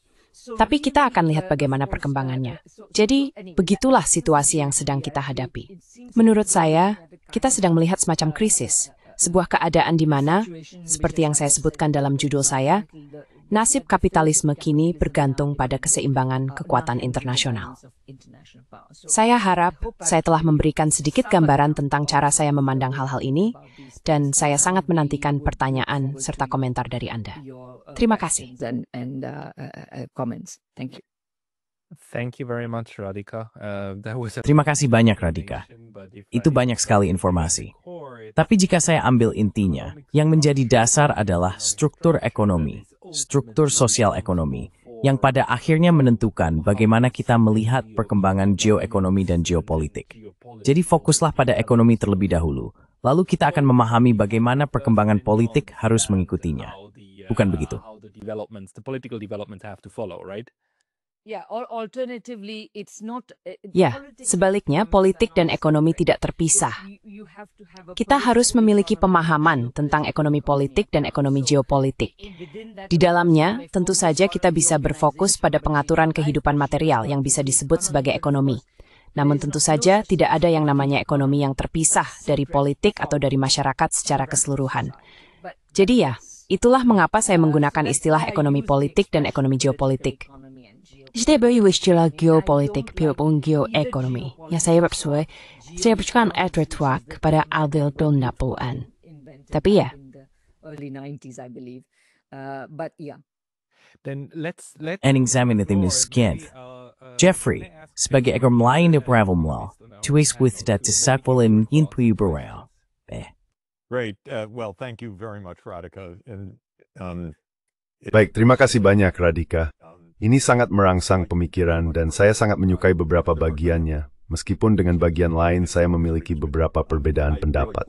Tapi kita akan lihat bagaimana perkembangannya. Jadi, begitulah situasi yang sedang kita hadapi. Menurut saya, kita sedang melihat semacam krisis, sebuah keadaan di mana, seperti yang saya sebutkan dalam judul saya, nasib kapitalisme kini bergantung pada keseimbangan kekuatan internasional. Saya harap saya telah memberikan sedikit gambaran tentang cara saya memandang hal-hal ini, dan saya sangat menantikan pertanyaan serta komentar dari Anda. Terima kasih. Thank you very much, Radhika. Terima kasih banyak, Radhika. Itu banyak sekali informasi. Tapi jika saya ambil intinya, yang menjadi dasar adalah struktur ekonomi, struktur sosial ekonomi, yang pada akhirnya menentukan bagaimana kita melihat perkembangan geoekonomi dan geopolitik. Jadi fokuslah pada ekonomi terlebih dahulu, lalu kita akan memahami bagaimana perkembangan politik harus mengikutinya. Bukan begitu? Ya, sebaliknya politik dan ekonomi tidak terpisah. Kita harus memiliki pemahaman tentang ekonomi politik dan ekonomi geopolitik. Di dalamnya, tentu saja kita bisa berfokus pada pengaturan kehidupan material yang bisa disebut sebagai ekonomi. Namun tentu saja tidak ada yang namanya ekonomi yang terpisah dari politik atau dari masyarakat secara keseluruhan. Jadi ya, itulah mengapa saya menggunakan istilah ekonomi politik dan ekonomi geopolitik. Saya beristilah geopolitik maupun geoekonomi. Yang saya bersuai, saya berikan advertuak kepada Adil Napoleon. Tapi ya. And examining skin. Jeffrey, sebagai ekonom lain di Pravel Law, tuis with that disakwalim yin puibarao. Great. Well, thank you very much, Radhika. Baik, terima kasih banyak, Radhika. Ini sangat merangsang pemikiran dan saya sangat menyukai beberapa bagiannya, meskipun dengan bagian lain saya memiliki beberapa perbedaan pendapat.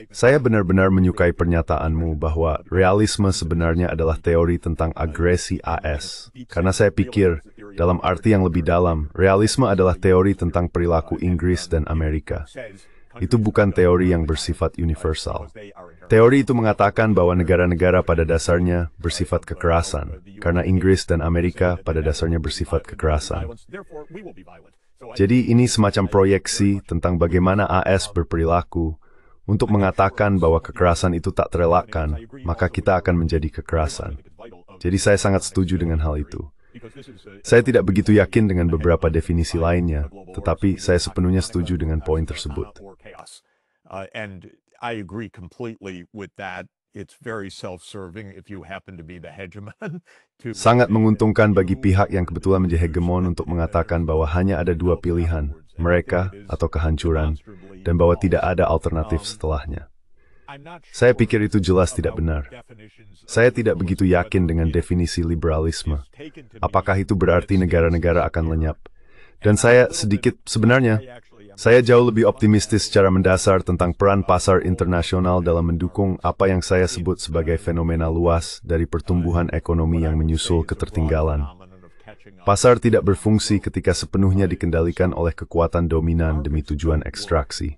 Saya benar-benar menyukai pernyataanmu bahwa realisme sebenarnya adalah teori tentang agresi AS, karena saya pikir, dalam arti yang lebih dalam, realisme adalah teori tentang perilaku Inggris dan Amerika. Itu bukan teori yang bersifat universal. Teori itu mengatakan bahwa negara-negara pada dasarnya bersifat kekerasan, karena Inggris dan Amerika pada dasarnya bersifat kekerasan. Jadi ini semacam proyeksi tentang bagaimana AS berperilaku untuk mengatakan bahwa kekerasan itu tak terelakkan, maka kita akan menjadi kekerasan. Jadi saya sangat setuju dengan hal itu. Saya tidak begitu yakin dengan beberapa definisi lainnya, tetapi saya sepenuhnya setuju dengan poin tersebut. Sangat menguntungkan bagi pihak yang kebetulan menjadi hegemon untuk mengatakan bahwa hanya ada dua pilihan, mereka atau kehancuran, dan bahwa tidak ada alternatif setelahnya. Saya pikir itu jelas tidak benar. Saya tidak begitu yakin dengan definisi liberalisme. Apakah itu berarti negara-negara akan lenyap? Dan saya sebenarnya jauh lebih optimistis secara mendasar tentang peran pasar internasional dalam mendukung apa yang saya sebut sebagai fenomena luas dari pertumbuhan ekonomi yang menyusul ketertinggalan. Pasar tidak berfungsi ketika sepenuhnya dikendalikan oleh kekuatan dominan demi tujuan ekstraksi.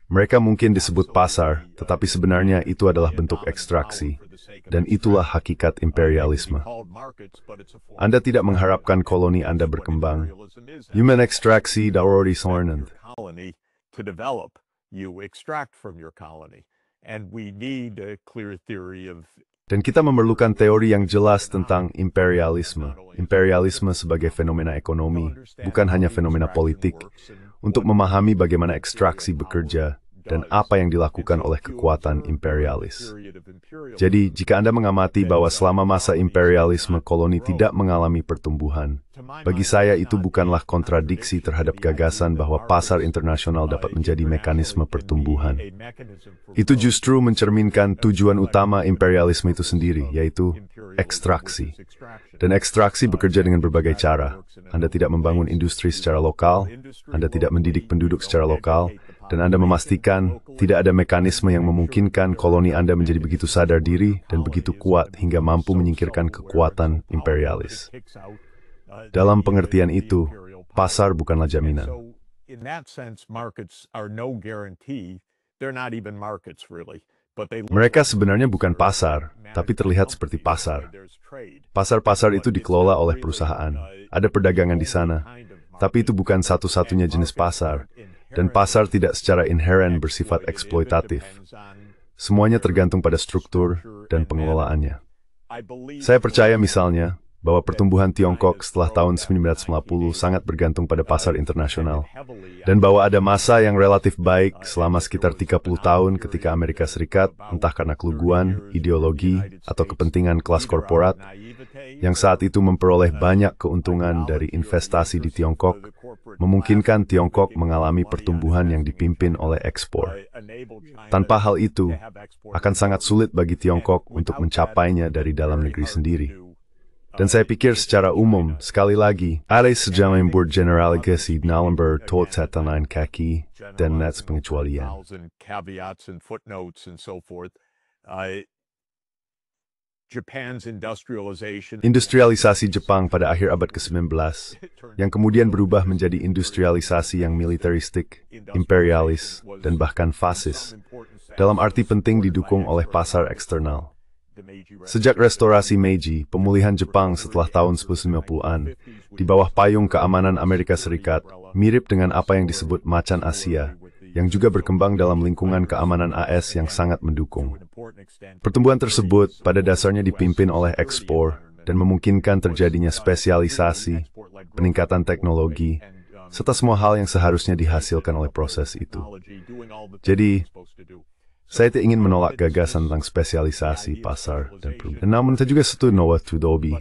Mereka mungkin disebut pasar, tetapi sebenarnya itu adalah bentuk ekstraksi. Dan itulah hakikat imperialisme. Anda tidak mengharapkan koloni Anda berkembang. Human ekstraksi already sornend. You extract from your colony. And we need a clear theory of Dan kita memerlukan teori yang jelas tentang imperialisme. Imperialisme sebagai fenomena ekonomi, bukan hanya fenomena politik, untuk memahami bagaimana ekstraksi bekerja dan apa yang dilakukan oleh kekuatan imperialis. Jadi, jika Anda mengamati bahwa selama masa imperialisme koloni tidak mengalami pertumbuhan, bagi saya itu bukanlah kontradiksi terhadap gagasan bahwa pasar internasional dapat menjadi mekanisme pertumbuhan. Itu justru mencerminkan tujuan utama imperialisme itu sendiri, yaitu ekstraksi. Dan ekstraksi bekerja dengan berbagai cara. Anda tidak membangun industri secara lokal, Anda tidak mendidik penduduk secara lokal, dan Anda memastikan tidak ada mekanisme yang memungkinkan koloni Anda menjadi begitu sadar diri dan begitu kuat hingga mampu menyingkirkan kekuatan imperialis. Dalam pengertian itu, pasar bukanlah jaminan. Mereka sebenarnya bukan pasar, tapi terlihat seperti pasar. Pasar-pasar itu dikelola oleh perusahaan. Ada perdagangan di sana, tapi itu bukan satu-satunya jenis pasar. Dan pasar tidak secara inheren bersifat eksploitatif. Semuanya tergantung pada struktur dan pengelolaannya. Saya percaya misalnya bahwa pertumbuhan Tiongkok setelah tahun 1950 sangat bergantung pada pasar internasional. Dan bahwa ada masa yang relatif baik selama sekitar 30 tahun ketika Amerika Serikat, entah karena keluguan, ideologi, atau kepentingan kelas korporat, yang saat itu memperoleh banyak keuntungan dari investasi di Tiongkok, memungkinkan Tiongkok mengalami pertumbuhan yang dipimpin oleh ekspor. Tanpa hal itu, akan sangat sulit bagi Tiongkok untuk mencapainya dari dalam negeri sendiri. Dan saya pikir secara umum, sekali lagi, ada sejumlah bergeneralisasi dalam bertatanan kaki dan net pengecualian. Industrialisasi Jepang pada akhir abad ke-19, yang kemudian berubah menjadi industrialisasi yang militeristik, imperialis, dan bahkan fasis, dalam arti penting didukung oleh pasar eksternal. Sejak restorasi Meiji, pemulihan Jepang setelah tahun 1950-an, di bawah payung keamanan Amerika Serikat, mirip dengan apa yang disebut macan Asia, yang juga berkembang dalam lingkungan keamanan AS yang sangat mendukung. Pertumbuhan tersebut pada dasarnya dipimpin oleh ekspor dan memungkinkan terjadinya spesialisasi, peningkatan teknologi, serta semua hal yang seharusnya dihasilkan oleh proses itu. Jadi, saya tidak ingin menolak gagasan tentang spesialisasi pasar dan perubahan. Namun saya juga setuju Noah Tudobi.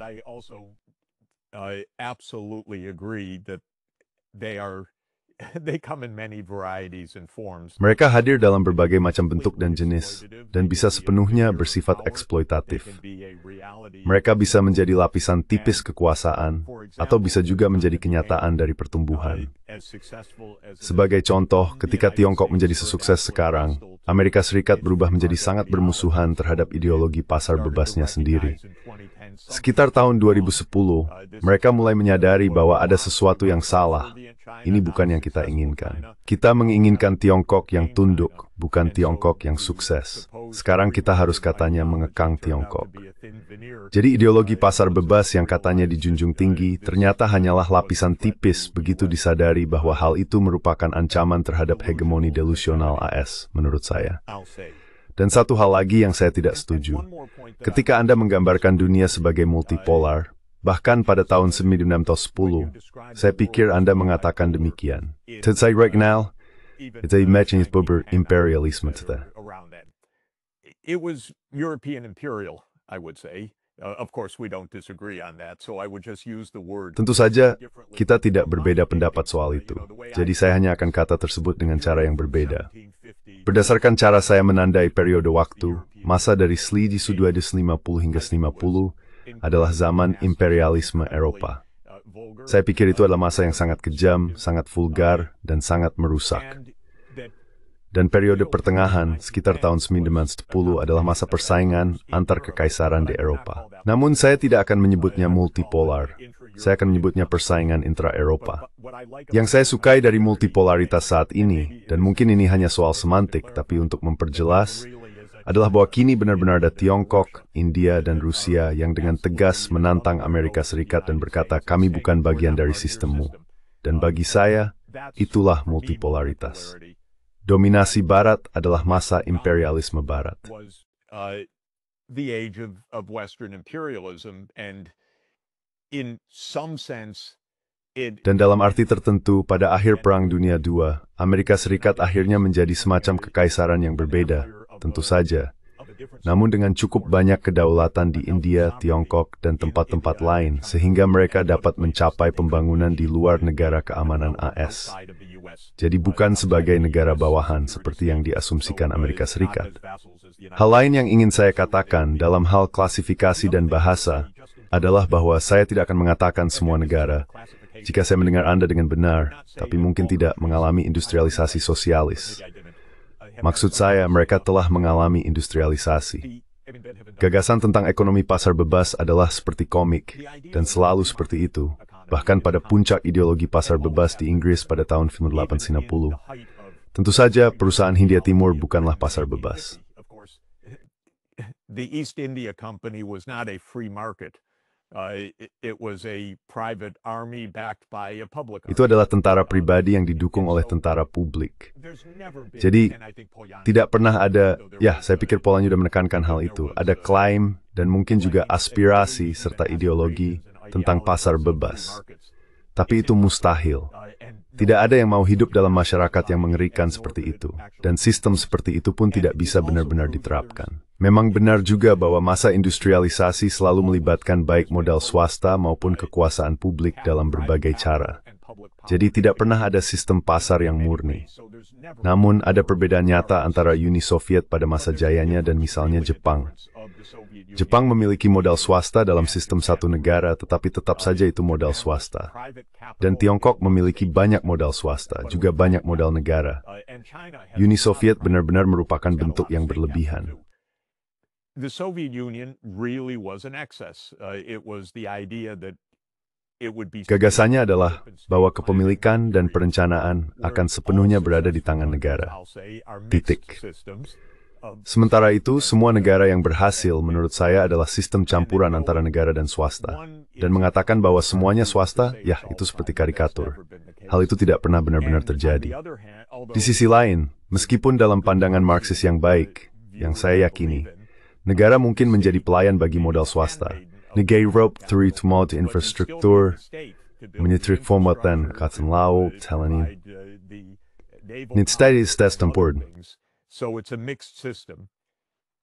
Mereka hadir dalam berbagai macam bentuk dan jenis, dan bisa sepenuhnya bersifat eksploitatif. Mereka bisa menjadi lapisan tipis kekuasaan, atau bisa juga menjadi kenyataan dari pertumbuhan. Sebagai contoh, ketika Tiongkok menjadi sesukses sekarang, Amerika Serikat berubah menjadi sangat bermusuhan terhadap ideologi pasar bebasnya sendiri. Sekitar tahun 2010, mereka mulai menyadari bahwa ada sesuatu yang salah. Ini bukan yang kita inginkan. Kita menginginkan Tiongkok yang tunduk, bukan Tiongkok yang sukses. Sekarang kita harus katanya mengekang Tiongkok. Jadi ideologi pasar bebas yang katanya dijunjung tinggi, ternyata hanyalah lapisan tipis begitu disadari bahwa hal itu merupakan ancaman terhadap hegemoni delusional AS, menurut saya. Dan satu hal lagi yang saya tidak setuju. Ketika Anda menggambarkan dunia sebagai multipolar, bahkan pada tahun 1910, saya pikir Anda mengatakan demikian. Dan saya kenal, itu imajinasi imperialisme. It was European imperial, I would say. Of course, we don't disagree on that, so I would just use the word. Tentu saja, kita tidak berbeda pendapat soal itu. Jadi saya hanya akan kata tersebut dengan cara yang berbeda. Berdasarkan cara saya menandai periode waktu, masa dari 1950 hingga 1950 adalah zaman imperialisme Eropa. Saya pikir itu adalah masa yang sangat kejam, sangat vulgar, dan sangat merusak. Dan periode pertengahan, sekitar tahun 1910, adalah masa persaingan antar kekaisaran di Eropa. Namun saya tidak akan menyebutnya multipolar. Saya akan menyebutnya persaingan intra-Eropa. Yang saya sukai dari multipolaritas saat ini, dan mungkin ini hanya soal semantik, tapi untuk memperjelas, adalah bahwa kini benar-benar ada Tiongkok, India, dan Rusia yang dengan tegas menantang Amerika Serikat dan berkata, kami bukan bagian dari sistemmu. Dan bagi saya, itulah multipolaritas. Dominasi Barat adalah masa imperialisme Barat. the age of Western imperialism, and in some sense, Dan dalam arti tertentu, pada akhir Perang Dunia II, Amerika Serikat akhirnya menjadi semacam kekaisaran yang berbeda, tentu saja. Namun dengan cukup banyak kedaulatan di India, Tiongkok, dan tempat-tempat lain, sehingga mereka dapat mencapai pembangunan di luar negara keamanan AS. Jadi bukan sebagai negara bawahan seperti yang diasumsikan Amerika Serikat. Hal lain yang ingin saya katakan dalam hal klasifikasi dan bahasa adalah bahwa saya tidak akan mengatakan semua negara, jika saya mendengar Anda dengan benar, tapi mungkin tidak mengalami industrialisasi sosialis. Maksud saya, mereka telah mengalami industrialisasi. Gagasan tentang ekonomi pasar bebas adalah seperti komik, dan selalu seperti itu. Bahkan pada puncak ideologi pasar bebas di Inggris pada tahun 1890. Tentu saja, perusahaan Hindia Timur bukanlah pasar bebas. The East India Company was not a free market. It was a private army backed by a public army. Itu adalah tentara pribadi yang didukung oleh tentara publik. Jadi, tidak pernah ada, ya saya pikir Polanyi sudah menekankan hal itu, ada klaim dan mungkin juga aspirasi serta ideologi tentang pasar bebas. Tapi itu mustahil. Tidak ada yang mau hidup dalam masyarakat yang mengerikan seperti itu. Dan sistem seperti itu pun tidak bisa benar-benar diterapkan. Memang benar juga bahwa masa industrialisasi selalu melibatkan baik modal swasta maupun kekuasaan publik dalam berbagai cara. Jadi tidak pernah ada sistem pasar yang murni. Namun ada perbedaan nyata antara Uni Soviet pada masa jayanya dan misalnya Jepang. Jepang memiliki modal swasta dalam sistem satu negara, tetapi tetap saja itu modal swasta. Dan Tiongkok memiliki banyak modal swasta, juga banyak modal negara. Uni Soviet benar-benar merupakan bentuk yang berlebihan. The Soviet Union really was an excess. It was the idea that it would be. Gagasannya adalah bahwa kepemilikan dan perencanaan akan sepenuhnya berada di tangan negara. Titik. Sementara itu, semua negara yang berhasil menurut saya adalah sistem campuran antara negara dan swasta. Dan mengatakan bahwa semuanya swasta, ya itu seperti karikatur. Hal itu tidak pernah benar-benar terjadi. Di sisi lain, meskipun dalam pandangan Marxis yang baik, yang saya yakini, negara mungkin menjadi pelayan bagi modal swasta. Negara terutama di infrastruktur, menyetrik-formatan angkatan laut, TNI. Nidstadis tempur. So it's a mixed system.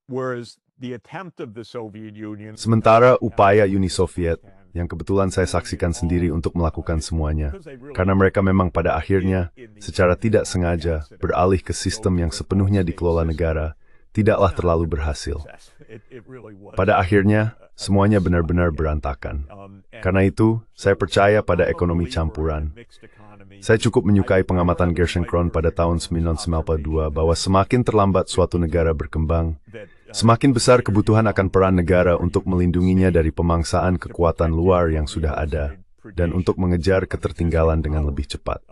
Whereas the attempt of the Soviet Union. Sementara upaya Uni Soviet, yang kebetulan saya saksikan sendiri untuk melakukan semuanya, karena mereka memang pada akhirnya, secara tidak sengaja, beralih ke sistem yang sepenuhnya dikelola negara, tidaklah terlalu berhasil. Pada akhirnya, semuanya benar-benar berantakan. Karena itu, saya percaya pada ekonomi campuran. Saya cukup menyukai pengamatan Gerschenkron pada tahun 1992 bahwa semakin terlambat suatu negara berkembang, semakin besar kebutuhan akan peran negara untuk melindunginya dari pemangsaan kekuatan luar yang sudah ada, dan untuk mengejar ketertinggalan dengan lebih cepat.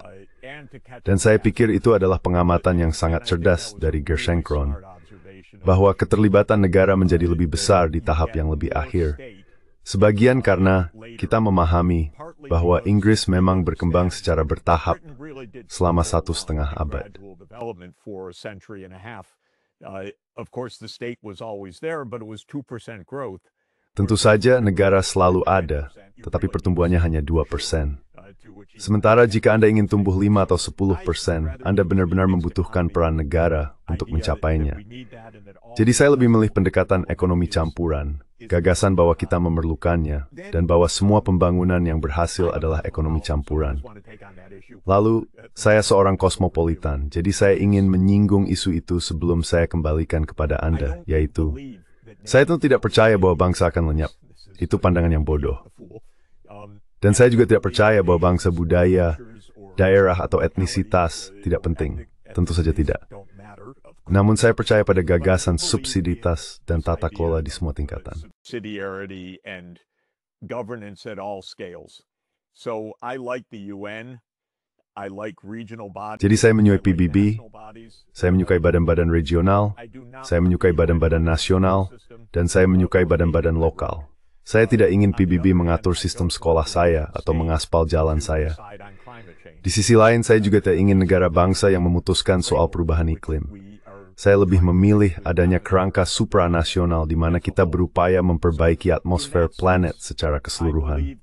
Dan saya pikir itu adalah pengamatan yang sangat cerdas dari Gerschenkron, bahwa keterlibatan negara menjadi lebih besar di tahap yang lebih akhir. Sebagian karena kita memahami bahwa Inggris memang berkembang secara bertahap selama 1,5 abad. Tentu saja negara selalu ada, tetapi pertumbuhannya hanya 2%. Sementara jika Anda ingin tumbuh 5 atau 10%, Anda benar-benar membutuhkan peran negara untuk mencapainya. Jadi saya lebih memilih pendekatan ekonomi campuran, gagasan bahwa kita memerlukannya, dan bahwa semua pembangunan yang berhasil adalah ekonomi campuran. Lalu, saya seorang kosmopolitan, jadi saya ingin menyinggung isu itu sebelum saya kembalikan kepada Anda, yaitu, saya itu tidak percaya bahwa bangsa akan lenyap. Itu pandangan yang bodoh. Dan saya juga tidak percaya bahwa bangsa, budaya, daerah, atau etnisitas tidak penting. Tentu saja tidak. Namun saya percaya pada gagasan subsiditas dan tata kelola di semua tingkatan. Subsidiarity and governance at all scales. So I like the UN. I like regional bodies. Jadi saya menyukai PBB, saya menyukai badan-badan regional, saya menyukai badan-badan nasional, dan saya menyukai badan-badan lokal. Saya tidak ingin PBB mengatur sistem sekolah saya atau mengaspal jalan saya. Di sisi lain, saya juga tidak ingin negara bangsa yang memutuskan soal perubahan iklim. Saya lebih memilih adanya kerangka supranasional di mana kita berupaya memperbaiki atmosfer planet secara keseluruhan.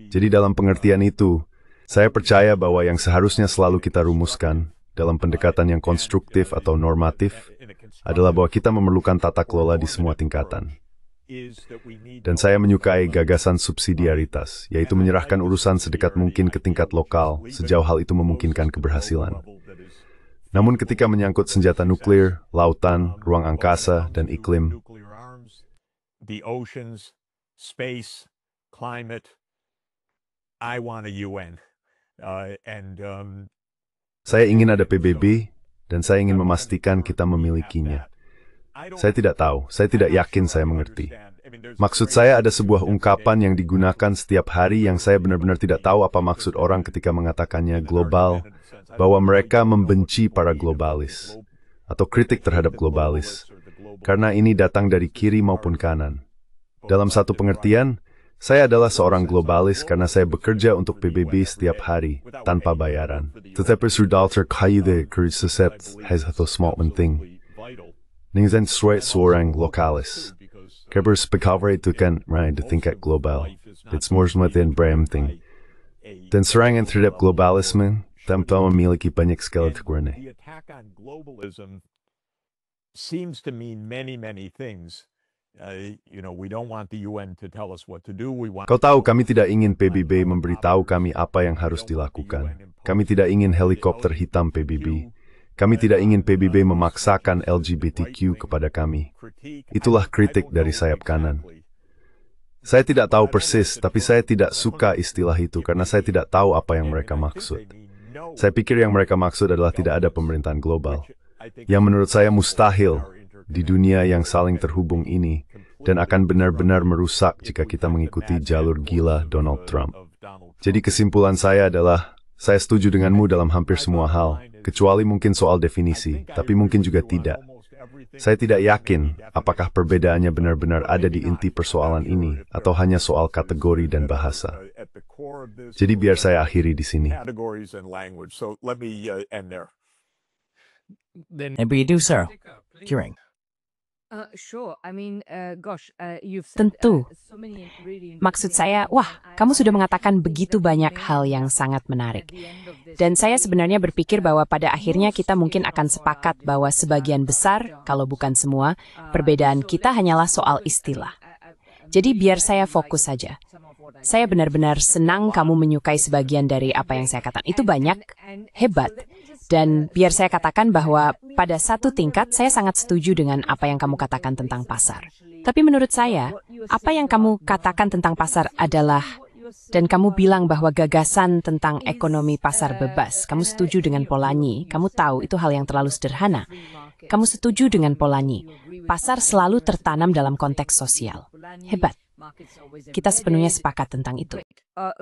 Jadi dalam pengertian itu, saya percaya bahwa yang seharusnya selalu kita rumuskan dalam pendekatan yang konstruktif atau normatif adalah bahwa kita memerlukan tata kelola di semua tingkatan. Dan saya menyukai gagasan subsidiaritas, yaitu menyerahkan urusan sedekat mungkin ke tingkat lokal sejauh hal itu memungkinkan keberhasilan. Namun ketika menyangkut senjata nuklir, lautan, ruang angkasa, dan iklim, the oceans, space, climate, I want a UN. Saya ingin ada PBB, dan saya ingin memastikan kita memilikinya. Saya tidak tahu, saya tidak yakin saya mengerti. Maksud saya ada sebuah ungkapan yang digunakan setiap hari yang saya benar-benar tidak tahu apa maksud orang ketika mengatakannya global, bahwa mereka membenci para globalis, atau kritik terhadap globalis, karena ini datang dari kiri maupun kanan. Dalam satu pengertian, saya adalah seorang globalis karena saya bekerja untuk PBB setiap hari, tanpa bayaran. Tetapi sudah terkait kerjasama atau small penting. Ningen seorang lokalis. Keberspekavar itu kan di tingkat global. It's more than branding. Dan serangan terhadap globalisme tanpa memiliki banyak sekali tekurannya. The attack on globalism seems to mean many things. We don't want the UN to tell us what to do. Kau tahu, kami tidak ingin PBB memberitahu kami apa yang harus dilakukan. Kami tidak ingin helikopter hitam PBB. Kami tidak ingin PBB memaksakan LGBTQ kepada kami. Itulah kritik dari sayap kanan. Saya tidak tahu persis, tapi saya tidak suka istilah itu karena saya tidak tahu apa yang mereka maksud. Saya pikir yang mereka maksud adalah tidak ada pemerintahan global, yang menurut saya mustahil di dunia yang saling terhubung ini, dan akan benar-benar merusak jika kita mengikuti jalur gila Donald Trump. Jadi kesimpulan saya adalah, saya setuju denganmu dalam hampir semua hal, kecuali mungkin soal definisi, tapi mungkin juga tidak. Saya tidak yakin apakah perbedaannya benar-benar ada di inti persoalan ini, atau hanya soal kategori dan bahasa. Jadi biar saya akhiri di sini. Begitu, Sir. Kiring. Sure. I mean, you've said, Tentu. so many really Maksud saya, wah, kamu sudah mengatakan begitu banyak hal yang sangat menarik. Dan saya sebenarnya berpikir bahwa pada akhirnya kita mungkin akan sepakat bahwa sebagian besar, kalau bukan semua, perbedaan kita hanyalah soal istilah. Jadi biar saya fokus saja. Saya benar-benar senang kamu menyukai sebagian dari apa yang saya katakan. Itu banyak, hebat. Dan biar saya katakan bahwa pada satu tingkat saya sangat setuju dengan apa yang kamu katakan tentang pasar. Tapi menurut saya, apa yang kamu katakan tentang pasar adalah, dan kamu bilang bahwa gagasan tentang ekonomi pasar bebas, kamu setuju dengan Polanyi, kamu tahu itu hal yang terlalu sederhana. Kamu setuju dengan Polanyi, pasar selalu tertanam dalam konteks sosial. Hebat. Kita sepenuhnya sepakat tentang itu.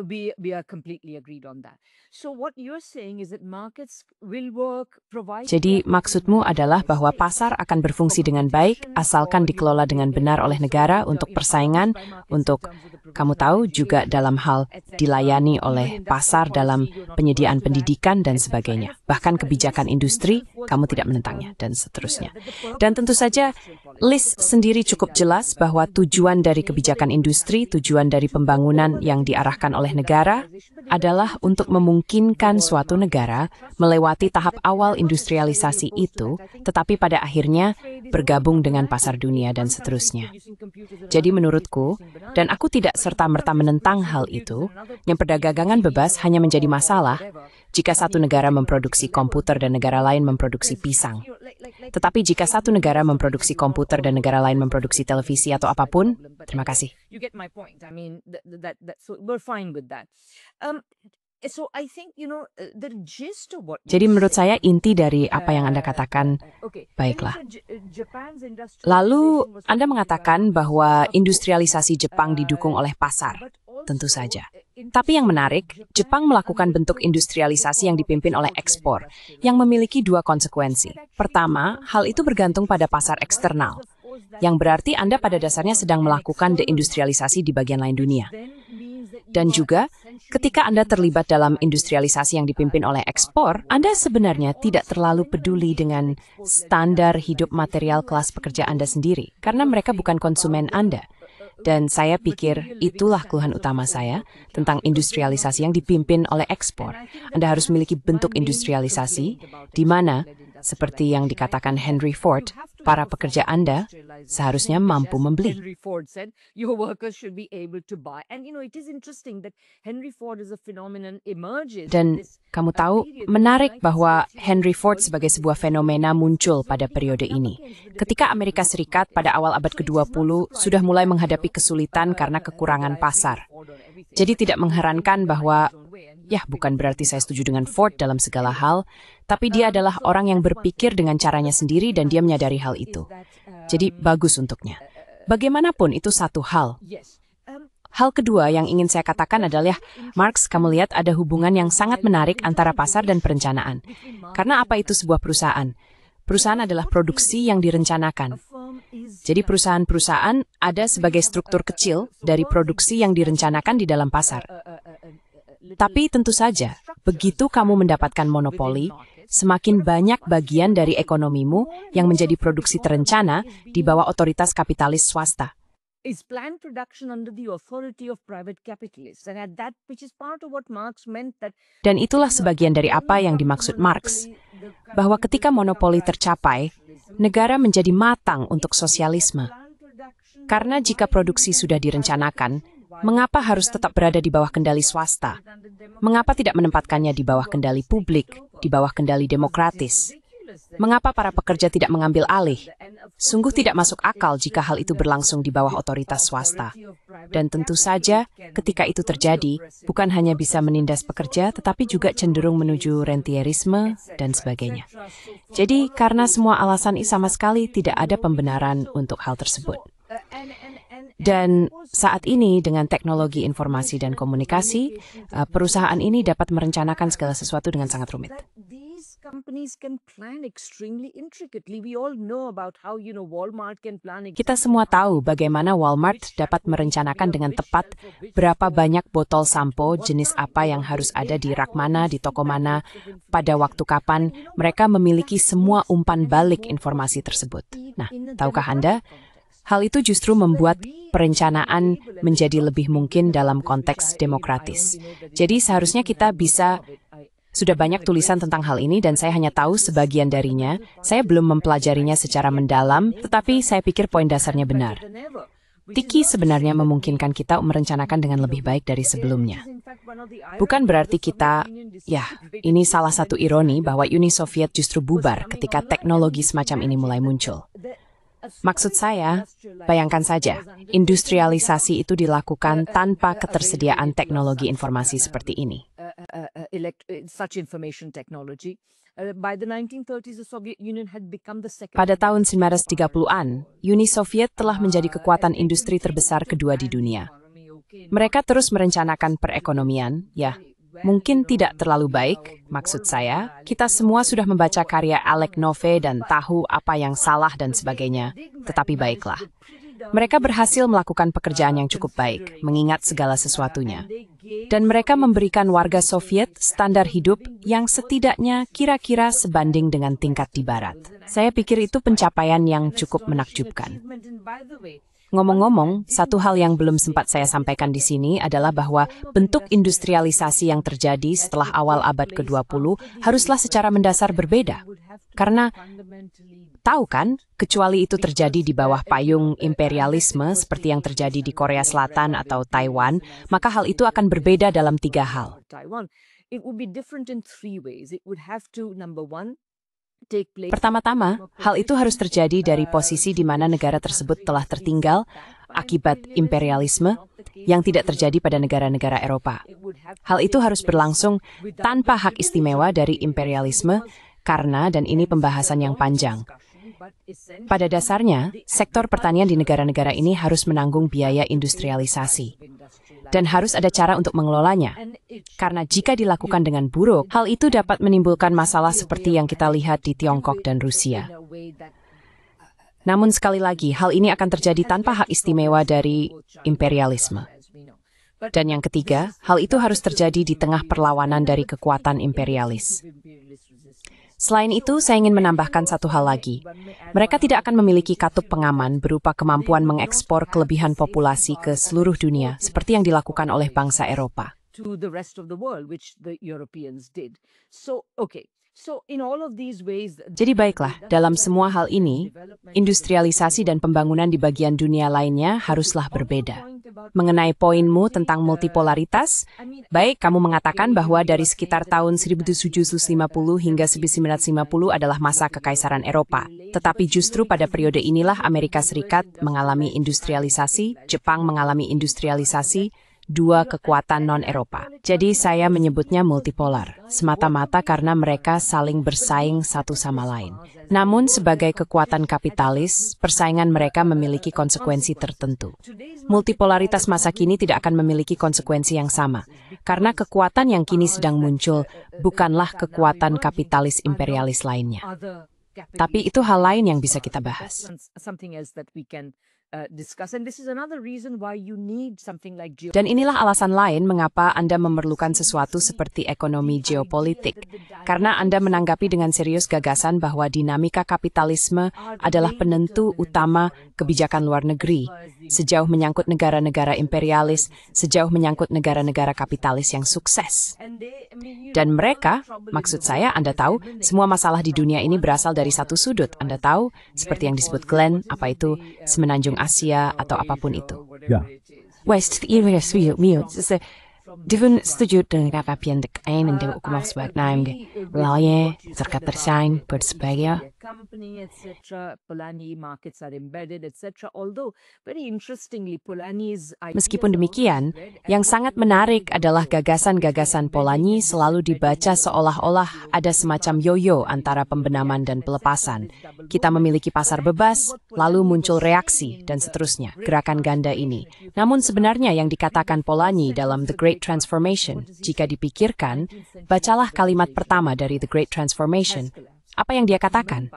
We are completely agreed on that. So what you're saying is that markets will work, provide. Jadi maksudmu adalah bahwa pasar akan berfungsi dengan baik asalkan dikelola dengan benar oleh negara untuk persaingan, untuk kamu tahu juga dalam hal dilayani oleh pasar dalam penyediaan pendidikan dan sebagainya. Bahkan kebijakan industri, kamu tidak menentangnya dan seterusnya. Dan tentu saja Liz sendiri cukup jelas bahwa tujuan dari kebijakan industri, tujuan dari pembangunan yang diarahkan oleh negara adalah untuk memungkinkan suatu negara melewati tahap awal industrialisasi itu, tetapi pada akhirnya bergabung dengan pasar dunia dan seterusnya. Jadi menurutku, dan aku tidak serta-merta menentang hal itu, yang perdagangan bebas hanya menjadi masalah jika satu negara memproduksi komputer dan negara lain memproduksi pisang. Tetapi jika satu negara memproduksi komputer dan negara lain memproduksi televisi atau apapun, terima kasih. You get my point. I mean, so we're fine with that. So I think, the gist of what Jadi menurut saya inti dari apa yang Anda katakan, baiklah. Lalu Anda mengatakan bahwa industrialisasi Jepang didukung oleh pasar. Tentu saja. Tapi yang menarik, Jepang melakukan bentuk industrialisasi yang dipimpin oleh ekspor, yang memiliki dua konsekuensi. Pertama, hal itu bergantung pada pasar eksternal, yang berarti Anda pada dasarnya sedang melakukan deindustrialisasi di bagian lain dunia. Dan juga, ketika Anda terlibat dalam industrialisasi yang dipimpin oleh ekspor, Anda sebenarnya tidak terlalu peduli dengan standar hidup material kelas pekerja Anda sendiri, karena mereka bukan konsumen Anda. Dan saya pikir itulah keluhan utama saya tentang industrialisasi yang dipimpin oleh ekspor. Anda harus memiliki bentuk industrialisasi di mana, seperti yang dikatakan Henry Ford, para pekerja Anda seharusnya mampu membeli. Henry Ford said your workers should be able to buy. And it is interesting that Henry Ford is a phenomenon emerges. Dan kamu tahu, menarik bahwa Henry Ford sebagai sebuah fenomena muncul pada periode ini. Ketika Amerika Serikat pada awal abad ke-20 sudah mulai menghadapi kesulitan karena kekurangan pasar. Jadi tidak mengherankan bahwa, bukan berarti saya setuju dengan Ford dalam segala hal, tapi dia adalah orang yang berpikir dengan caranya sendiri dan dia menyadari hal itu. Jadi bagus untuknya. Bagaimanapun itu satu hal. Hal kedua yang ingin saya katakan adalah, Marx, kamu lihat ada hubungan yang sangat menarik antara pasar dan perencanaan. Karena apa itu sebuah perusahaan? Perusahaan adalah produksi yang direncanakan. Jadi perusahaan-perusahaan ada sebagai struktur kecil dari produksi yang direncanakan di dalam pasar. Tapi tentu saja, begitu kamu mendapatkan monopoli, semakin banyak bagian dari ekonomimu yang menjadi produksi terencana di bawah otoritas kapitalis swasta. Is planned production under the authority of private capitalists, and at that, which is part of what Marx meant that. Dan itulah sebagian dari apa yang dimaksud Marx, bahwa ketika monopoli tercapai, negara menjadi matang untuk sosialisme. Karena jika produksi sudah direncanakan, mengapa harus tetap berada di bawah kendali swasta? Mengapa tidak menempatkannya di bawah kendali publik, di bawah kendali demokratis? Mengapa para pekerja tidak mengambil alih? Sungguh tidak masuk akal jika hal itu berlangsung di bawah otoritas swasta. Dan tentu saja, ketika itu terjadi, bukan hanya bisa menindas pekerja, tetapi juga cenderung menuju rentierisme dan sebagainya. Jadi, karena semua alasan ini sama sekali tidak ada pembenaran untuk hal tersebut. Dan saat ini dengan teknologi informasi dan komunikasi, perusahaan ini dapat merencanakan segala sesuatu dengan sangat rumit. Kita semua tahu bagaimana Walmart dapat merencanakan dengan tepat berapa banyak botol sampo jenis apa yang harus ada di rak mana, di toko mana, pada waktu kapan. Mereka memiliki semua umpan balik informasi tersebut. Nah, tahukah Anda? Hal itu justru membuat perencanaan menjadi lebih mungkin dalam konteks demokratis. Jadi seharusnya kita sudah banyak tulisan tentang hal ini dan saya hanya tahu sebagian darinya. Saya belum mempelajarinya secara mendalam, tetapi saya pikir poin dasarnya benar. Tiki sebenarnya memungkinkan kita merencanakan dengan lebih baik dari sebelumnya. Bukan berarti kita, ini salah satu ironi bahwa Uni Soviet justru bubar ketika teknologi semacam ini mulai muncul. Maksud saya, bayangkan saja, industrialisasi itu dilakukan tanpa ketersediaan teknologi informasi seperti ini. Pada tahun 1930-an, Uni Soviet telah menjadi kekuatan industri terbesar kedua di dunia. Mereka terus merencanakan perekonomian, mungkin tidak terlalu baik, maksud saya, kita semua sudah membaca karya Alek Nove dan tahu apa yang salah dan sebagainya, tetapi baiklah. Mereka berhasil melakukan pekerjaan yang cukup baik, mengingat segala sesuatunya. Dan mereka memberikan warga Soviet standar hidup yang setidaknya kira-kira sebanding dengan tingkat di Barat. Saya pikir itu pencapaian yang cukup menakjubkan. Ngomong-ngomong, satu hal yang belum sempat saya sampaikan di sini adalah bahwa bentuk industrialisasi yang terjadi setelah awal abad ke-20 haruslah secara mendasar berbeda. Karena, tahu kan, kecuali itu terjadi di bawah payung imperialisme seperti yang terjadi di Korea Selatan atau Taiwan, maka hal itu akan berbeda dalam 3 hal. Pertama-tama, hal itu harus terjadi dari posisi di mana negara tersebut telah tertinggal akibat imperialisme yang tidak terjadi pada negara-negara Eropa. Hal itu harus berlangsung tanpa hak istimewa dari imperialisme karena, dan ini pembahasan yang panjang, pada dasarnya, sektor pertanian di negara-negara ini harus menanggung biaya industrialisasi. Dan harus ada cara untuk mengelolanya. Karena jika dilakukan dengan buruk, hal itu dapat menimbulkan masalah seperti yang kita lihat di Tiongkok dan Rusia. Namun sekali lagi, hal ini akan terjadi tanpa hak istimewa dari imperialisme. Dan yang ketiga, hal itu harus terjadi di tengah perlawanan dari kekuatan imperialis. Selain itu, saya ingin menambahkan satu hal lagi. Mereka tidak akan memiliki katup pengaman berupa kemampuan mengekspor kelebihan populasi ke seluruh dunia, seperti yang dilakukan oleh bangsa Eropa. To the rest of the world, which the Europeans did. So, okay. So, in all of these ways, Jadi baiklah, dalam semua hal ini, industrialisasi dan pembangunan di bagian dunia lainnya haruslah berbeda. Mengenai poinmu tentang multipolaritas, baik, kamu mengatakan bahwa dari sekitar tahun 1750 hingga 1950 adalah masa kekaisaran Eropa. Tetapi justru pada periode inilah Amerika Serikat mengalami industrialisasi, Jepang mengalami industrialisasi, dua kekuatan non-Eropa. Jadi saya menyebutnya multipolar, semata-mata karena mereka saling bersaing satu sama lain. Namun sebagai kekuatan kapitalis, persaingan mereka memiliki konsekuensi tertentu. Multipolaritas masa kini tidak akan memiliki konsekuensi yang sama, karena kekuatan yang kini sedang muncul bukanlah kekuatan kapitalis imperialis lainnya. Tapi itu hal lain yang bisa kita bahas. Dan inilah alasan lain mengapa Anda memerlukan sesuatu seperti ekonomi geopolitik. Karena Anda menanggapi dengan serius gagasan bahwa dinamika kapitalisme adalah penentu utama kebijakan luar negeri, sejauh menyangkut negara-negara imperialis, sejauh menyangkut negara-negara kapitalis yang sukses. Dan mereka, maksud saya, Anda tahu, semua masalah di dunia ini berasal dari satu sudut. Anda tahu, seperti yang disebut Glenn, apa itu, semenanjung Asia, atau apapun itu. Ja. West, du setuju dengan apa yang dikain dan hukum sebagai wilayah serta tersaing bersebagai company, etc. Polanyi markets are embedded, etc. Although very interestingly, Polanyi's Meskipun demikian, yang sangat menarik adalah gagasan-gagasan Polanyi selalu dibaca seolah-olah ada semacam yo-yo antara pembenaman dan pelepasan. Kita memiliki pasar bebas, lalu muncul reaksi, dan seterusnya, gerakan ganda ini. Namun sebenarnya yang dikatakan Polanyi dalam The Great Transformation, jika dipikirkan, bacalah kalimat pertama dari The Great Transformation. Apa yang dia katakan?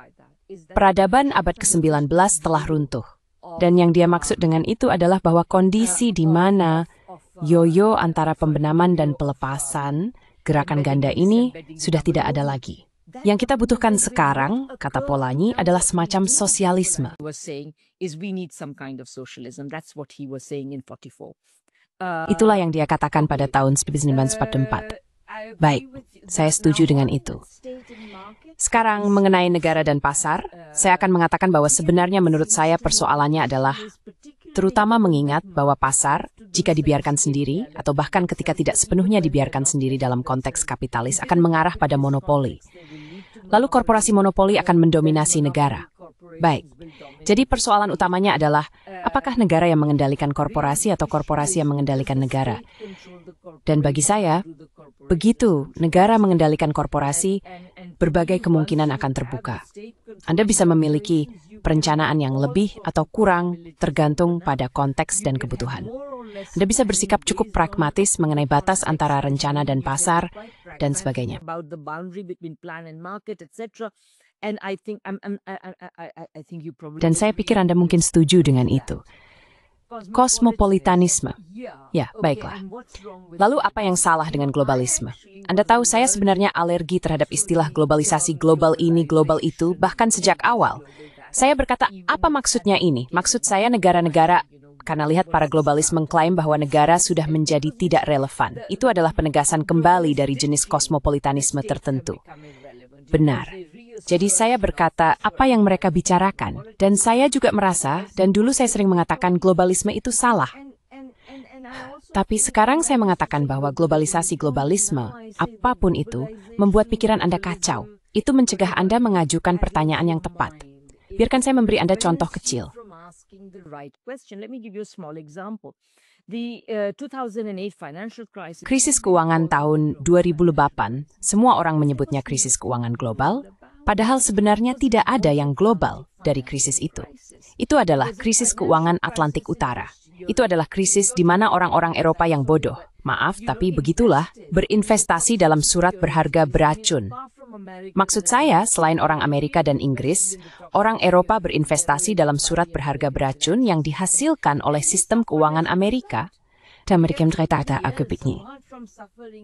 Peradaban abad ke-19 telah runtuh. Dan yang dia maksud dengan itu adalah bahwa kondisi di mana yo-yo antara pembenaman dan pelepasan, gerakan ganda ini sudah tidak ada lagi. Yang kita butuhkan sekarang, kata Polanyi, adalah semacam sosialisme. Itulah yang dia katakan pada tahun 1944. Baik, saya setuju dengan itu. Sekarang mengenai negara dan pasar, saya akan mengatakan bahwa sebenarnya menurut saya persoalannya adalah terutama mengingat bahwa pasar, jika dibiarkan sendiri, atau bahkan ketika tidak sepenuhnya dibiarkan sendiri dalam konteks kapitalis, akan mengarah pada monopoli. Lalu korporasi monopoli akan mendominasi negara. Baik, jadi persoalan utamanya adalah apakah negara yang mengendalikan korporasi atau korporasi yang mengendalikan negara. Dan bagi saya, begitu negara mengendalikan korporasi, berbagai kemungkinan akan terbuka. Anda bisa memiliki perencanaan yang lebih atau kurang tergantung pada konteks dan kebutuhan. Anda bisa bersikap cukup pragmatis mengenai batas antara rencana dan pasar, dan sebagainya. Dan saya pikir Anda mungkin setuju dengan itu. Kosmopolitanisme. Ya, baiklah. Lalu apa yang salah dengan globalisme? Anda tahu saya sebenarnya alergi terhadap istilah globalisasi global ini, global itu, bahkan sejak awal. Saya berkata, apa maksudnya ini? Maksud saya negara-negara, karena lihat para globalis mengklaim bahwa negara sudah menjadi tidak relevan. Itu adalah penegasan kembali dari jenis kosmopolitanisme tertentu. Benar. Jadi saya berkata apa yang mereka bicarakan. Dan saya juga merasa, dan dulu saya sering mengatakan globalisme itu salah. Tapi sekarang saya mengatakan bahwa globalisasi globalisme, apapun itu, membuat pikiran Anda kacau. Itu mencegah Anda mengajukan pertanyaan yang tepat. Biarkan saya memberi Anda contoh kecil. Krisis keuangan tahun 2008, semua orang menyebutnya krisis keuangan global, padahal sebenarnya tidak ada yang global dari krisis itu. Itu adalah krisis keuangan Atlantik Utara. Itu adalah krisis di mana orang-orang Eropa yang bodoh, maaf tapi begitulah, berinvestasi dalam surat berharga beracun. Maksud saya, selain orang Amerika dan Inggris, orang Eropa berinvestasi dalam surat berharga beracun yang dihasilkan oleh sistem keuangan Amerika. dan mereka terkata akibitnya.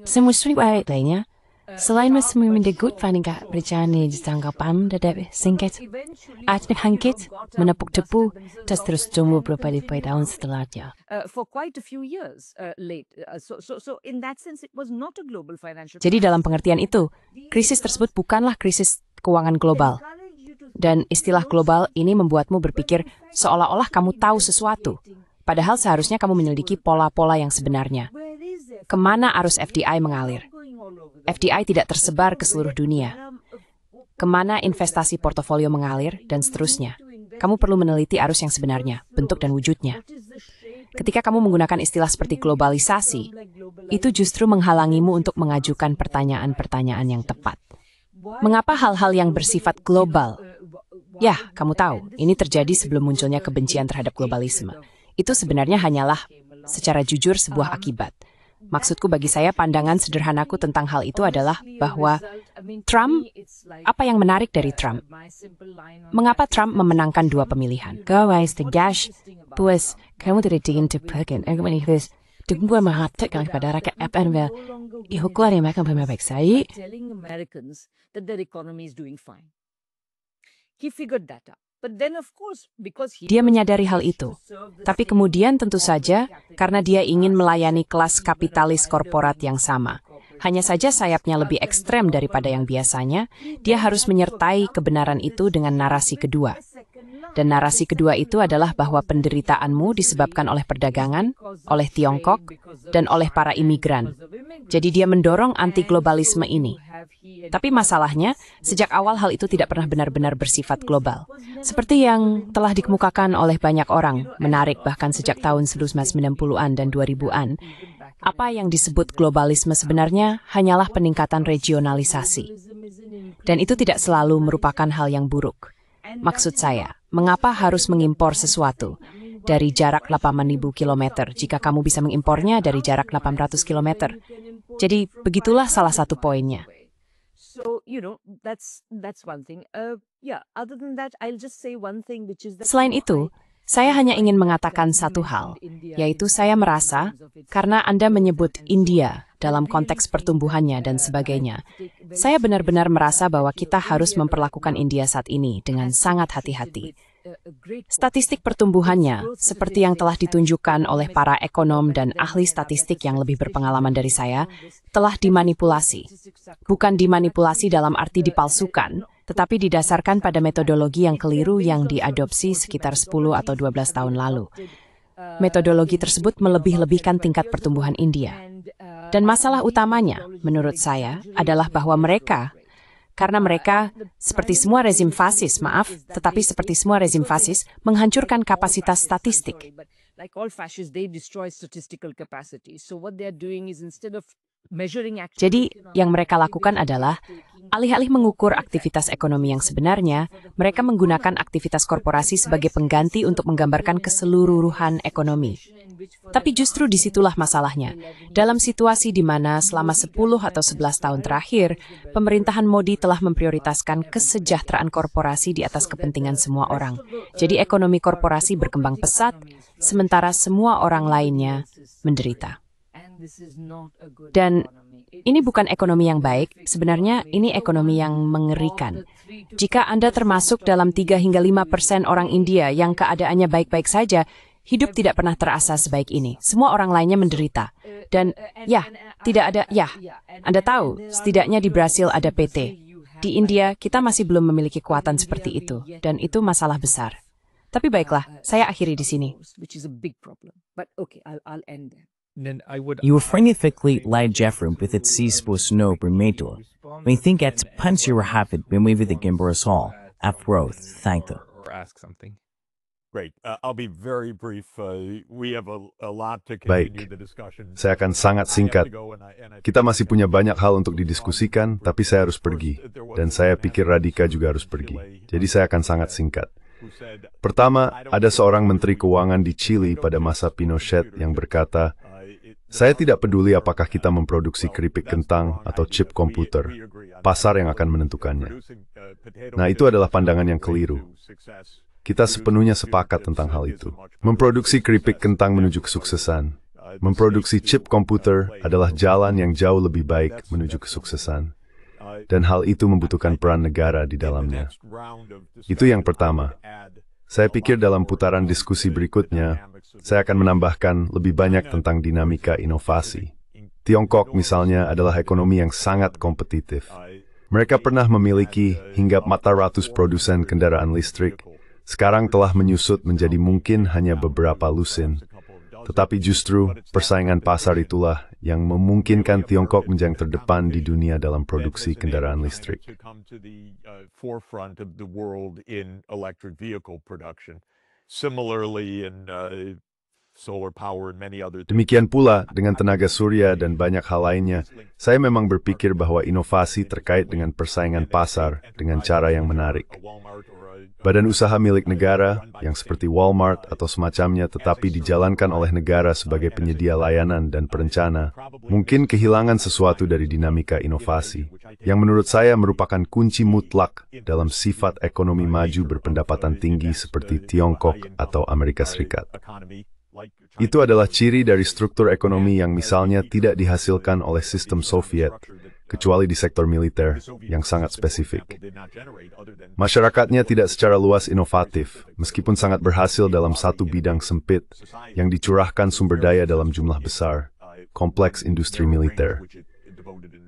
Semua baik lainnya, selain masih mendegut panika berjani di tanggapan dadap singkat, akhirnya hangkit, menepuk tepu, dan terus tumbuh berapa tahun setelahnya. For quite a few years late. So in that sense, it was not a global financial Jadi dalam pengertian itu, krisis tersebut bukanlah krisis keuangan global. Dan istilah global ini membuatmu berpikir seolah-olah kamu tahu sesuatu. Padahal seharusnya kamu menyelidiki pola-pola yang sebenarnya. Kemana arus FDI mengalir? FDI tidak tersebar ke seluruh dunia. Kemana investasi portofolio mengalir, dan seterusnya. Kamu perlu meneliti arus yang sebenarnya, bentuk dan wujudnya. Ketika kamu menggunakan istilah seperti globalisasi, itu justru menghalangimu untuk mengajukan pertanyaan-pertanyaan yang tepat. Mengapa hal-hal yang bersifat global? Ya, kamu tahu, ini terjadi sebelum munculnya kebencian terhadap globalisme. Itu sebenarnya hanyalah secara jujur sebuah akibat. Maksudku bagi saya pandangan sederhanaku tentang hal itu adalah bahwa Trump, apa yang menarik dari Trump? Mengapa Trump memenangkan dua pemilihan? Guys, the gash, pues, kamu tidak ingin terpekan. Tunggu mengatakan kepada rakyat FNV, ihuklah yang mereka baik saya. telling Americans that their economy is doing fine. He figured that out. But then of course, because he Dia menyadari hal itu. Tapi kemudian tentu saja, karena dia ingin melayani kelas kapitalis korporat yang sama. Hanya saja sayapnya lebih ekstrem daripada yang biasanya, dia harus menyertai kebenaran itu dengan narasi kedua. Dan narasi kedua itu adalah bahwa penderitaanmu disebabkan oleh perdagangan, oleh Tiongkok, dan oleh para imigran. Jadi dia mendorong anti-globalisme ini. Tapi masalahnya, sejak awal hal itu tidak pernah benar-benar bersifat global. Seperti yang telah dikemukakan oleh banyak orang, menarik bahkan sejak tahun 1990-an dan 2000-an, apa yang disebut globalisme sebenarnya hanyalah peningkatan regionalisasi. Dan itu tidak selalu merupakan hal yang buruk. Maksud saya, mengapa harus mengimpor sesuatu dari jarak 8.000 km jika kamu bisa mengimpornya dari jarak 800 km? Jadi, begitulah salah satu poinnya. So, that's one thing. Other than that, I'll just say one thing, which is that Selain itu, saya hanya ingin mengatakan satu hal, yaitu saya merasa, karena Anda menyebut India dalam konteks pertumbuhannya dan sebagainya, saya benar-benar merasa bahwa kita harus memperlakukan India saat ini dengan sangat hati-hati. Statistik pertumbuhannya, seperti yang telah ditunjukkan oleh para ekonom dan ahli statistik yang lebih berpengalaman dari saya, telah dimanipulasi. Bukan dimanipulasi dalam arti dipalsukan, tetapi didasarkan pada metodologi yang keliru yang diadopsi sekitar 10 atau 12 tahun lalu. Metodologi tersebut melebih-lebihkan tingkat pertumbuhan India. Dan masalah utamanya, menurut saya, adalah bahwa karena mereka, seperti semua rezim fasis, tetapi seperti semua rezim fasis, menghancurkan kapasitas statistik. like all fascists, they destroy statistical capacity. So what they are doing is instead of measuring Jadi, yang mereka lakukan adalah, alih-alih mengukur aktivitas ekonomi yang sebenarnya, mereka menggunakan aktivitas korporasi sebagai pengganti untuk menggambarkan keseluruhan ekonomi. Tapi justru disitulah masalahnya. Dalam situasi di mana selama 10 atau 11 tahun terakhir, pemerintahan Modi telah memprioritaskan kesejahteraan korporasi di atas kepentingan semua orang. Jadi ekonomi korporasi berkembang pesat, sementara semua orang lainnya menderita. Dan ini bukan ekonomi yang baik, sebenarnya ini ekonomi yang mengerikan. Jika Anda termasuk dalam 3 hingga 5% orang India yang keadaannya baik-baik saja, hidup tidak pernah terasa sebaik ini. Semua orang lainnya menderita. Dan Anda tahu, setidaknya di Brasil ada PT. Di India, kita masih belum memiliki kekuatan seperti itu, dan itu masalah besar. Tapi baiklah, saya akhiri di sini. You frenetically lied Jeffrey with its seaspos no primator. When think at punch your habit when we with the Gimborosol, Afroth, thank you. Or ask something. Great. I'll be very brief. We have a lot to Baik, continue the discussion. saya akan sangat singkat. Kita masih punya banyak hal untuk didiskusikan, tapi saya harus pergi. Dan saya pikir Radhika juga harus pergi. Jadi saya akan sangat singkat. Pertama, ada seorang menteri keuangan di Chili pada masa Pinochet yang berkata, saya tidak peduli apakah kita memproduksi keripik kentang atau chip komputer, pasar yang akan menentukannya. Nah, itu adalah pandangan yang keliru. Kita sepenuhnya sepakat tentang hal itu. Memproduksi keripik kentang menuju kesuksesan. Memproduksi chip komputer adalah jalan yang jauh lebih baik menuju kesuksesan. Dan hal itu membutuhkan peran negara di dalamnya. Itu yang pertama. Saya pikir dalam putaran diskusi berikutnya, saya akan menambahkan lebih banyak tentang dinamika inovasi. Tiongkok misalnya adalah ekonomi yang sangat kompetitif. Mereka pernah memiliki hingga 400 produsen kendaraan listrik. Sekarang telah menyusut menjadi mungkin hanya beberapa lusin. Tetapi justru persaingan pasar itulah yang memungkinkan Tiongkok menjadi terdepan di dunia dalam produksi kendaraan listrik. Demikian pula dengan tenaga surya dan banyak hal lainnya, saya memang berpikir bahwa inovasi terkait dengan persaingan pasar dengan cara yang menarik. Badan usaha milik negara, yang seperti Walmart atau semacamnya tetapi dijalankan oleh negara sebagai penyedia layanan dan perencana, mungkin kehilangan sesuatu dari dinamika inovasi, yang menurut saya merupakan kunci mutlak dalam sifat ekonomi maju berpendapatan tinggi seperti Tiongkok atau Amerika Serikat. Itu adalah ciri dari struktur ekonomi yang misalnya tidak dihasilkan oleh sistem Soviet, kecuali di sektor militer yang sangat spesifik. Masyarakatnya tidak secara luas inovatif, meskipun sangat berhasil dalam satu bidang sempit yang dicurahkan sumber daya dalam jumlah besar, kompleks industri militer.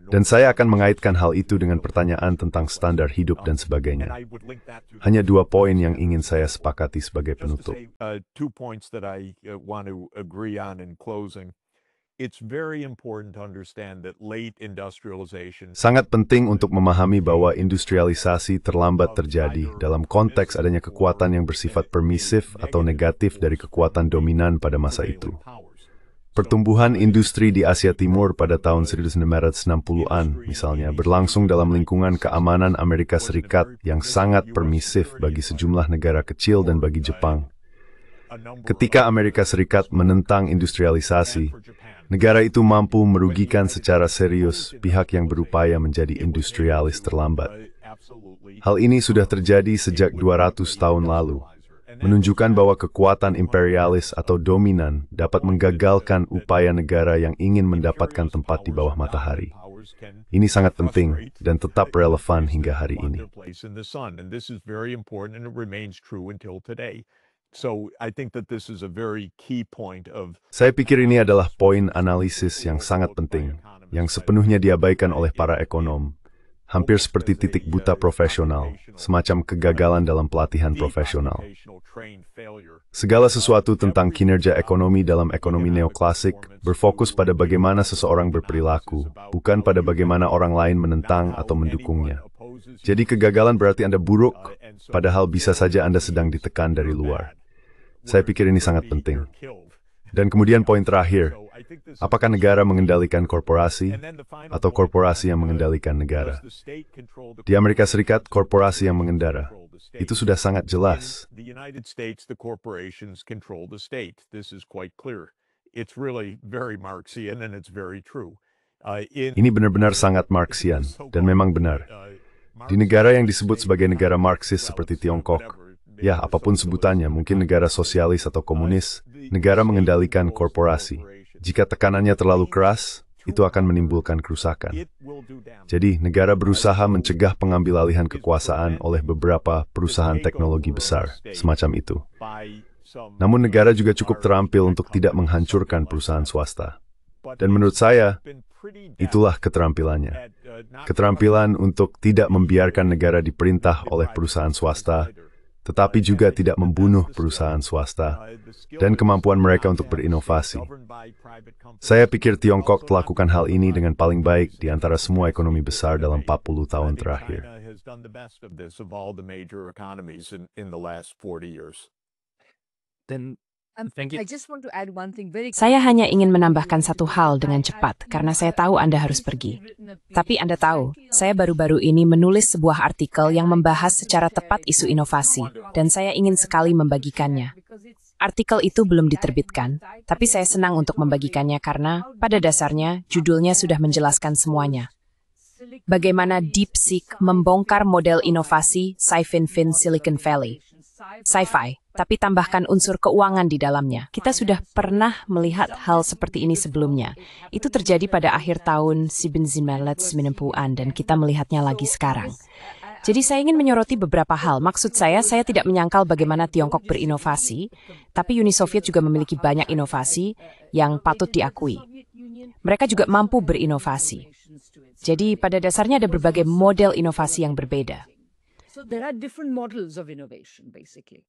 Dan saya akan mengaitkan hal itu dengan pertanyaan tentang standar hidup dan sebagainya. Hanya 2 poin yang ingin saya sepakati sebagai penutup. Sangat penting untuk memahami bahwa industrialisasi terlambat terjadi dalam konteks adanya kekuatan yang bersifat permisif atau negatif dari kekuatan dominan pada masa itu. Pertumbuhan industri di Asia Timur pada tahun 1960-an, misalnya, berlangsung dalam lingkungan keamanan Amerika Serikat yang sangat permisif bagi sejumlah negara kecil dan bagi Jepang. Ketika Amerika Serikat menentang industrialisasi, negara itu mampu merugikan secara serius pihak yang berupaya menjadi industrialis terlambat. Hal ini sudah terjadi sejak 200 tahun lalu, menunjukkan bahwa kekuatan imperialis atau dominan dapat menggagalkan upaya negara yang ingin mendapatkan tempat di bawah matahari. Ini sangat penting dan tetap relevan hingga hari ini. Saya pikir ini adalah poin analisis yang sangat penting, yang sepenuhnya diabaikan oleh para ekonom. Hampir seperti titik buta profesional, semacam kegagalan dalam pelatihan profesional. Segala sesuatu tentang kinerja ekonomi dalam ekonomi neoklasik berfokus pada bagaimana seseorang berperilaku, bukan pada bagaimana orang lain menentang atau mendukungnya. Jadi kegagalan berarti Anda buruk, padahal bisa saja Anda sedang ditekan dari luar. Saya pikir ini sangat penting. Dan kemudian poin terakhir, apakah negara mengendalikan korporasi atau korporasi yang mengendalikan negara? Di Amerika Serikat, korporasi yang mengendara. Itu sudah sangat jelas. Ini benar-benar sangat Marxian, dan memang benar. Di negara yang disebut sebagai negara Marxis seperti Tiongkok, ya apapun sebutannya, mungkin negara sosialis atau komunis, negara mengendalikan korporasi. Jika tekanannya terlalu keras, itu akan menimbulkan kerusakan. Jadi, negara berusaha mencegah pengambil alihan kekuasaan oleh beberapa perusahaan teknologi besar, semacam itu. Namun negara juga cukup terampil untuk tidak menghancurkan perusahaan swasta. Dan menurut saya, itulah keterampilannya. Keterampilan untuk tidak membiarkan negara diperintah oleh perusahaan swasta, tetapi juga tidak membunuh perusahaan swasta, dan kemampuan mereka untuk berinovasi. Saya pikir Tiongkok melakukan hal ini dengan paling baik di antara semua ekonomi besar dalam 40 tahun terakhir. Then thank you. I just want to add one thing very Saya hanya ingin menambahkan satu hal dengan cepat, karena saya tahu Anda harus pergi. Tapi Anda tahu, saya baru-baru ini menulis sebuah artikel yang membahas secara tepat isu inovasi, dan saya ingin sekali membagikannya. Artikel itu belum diterbitkan, tapi saya senang untuk membagikannya karena, pada dasarnya, judulnya sudah menjelaskan semuanya. Bagaimana DeepSeek membongkar model inovasi Sci-Fi Silicon Valley. sci-fi, tapi tambahkan unsur keuangan di dalamnya. Kita sudah pernah melihat hal seperti ini sebelumnya. Itu terjadi pada akhir tahun 1990-an dan kita melihatnya lagi sekarang. Jadi saya ingin menyoroti beberapa hal. Maksud saya tidak menyangkal bagaimana Tiongkok berinovasi, tapi Uni Soviet juga memiliki banyak inovasi yang patut diakui. Mereka juga mampu berinovasi. Jadi pada dasarnya ada berbagai model inovasi yang berbeda. So there are different models of innovation, basically.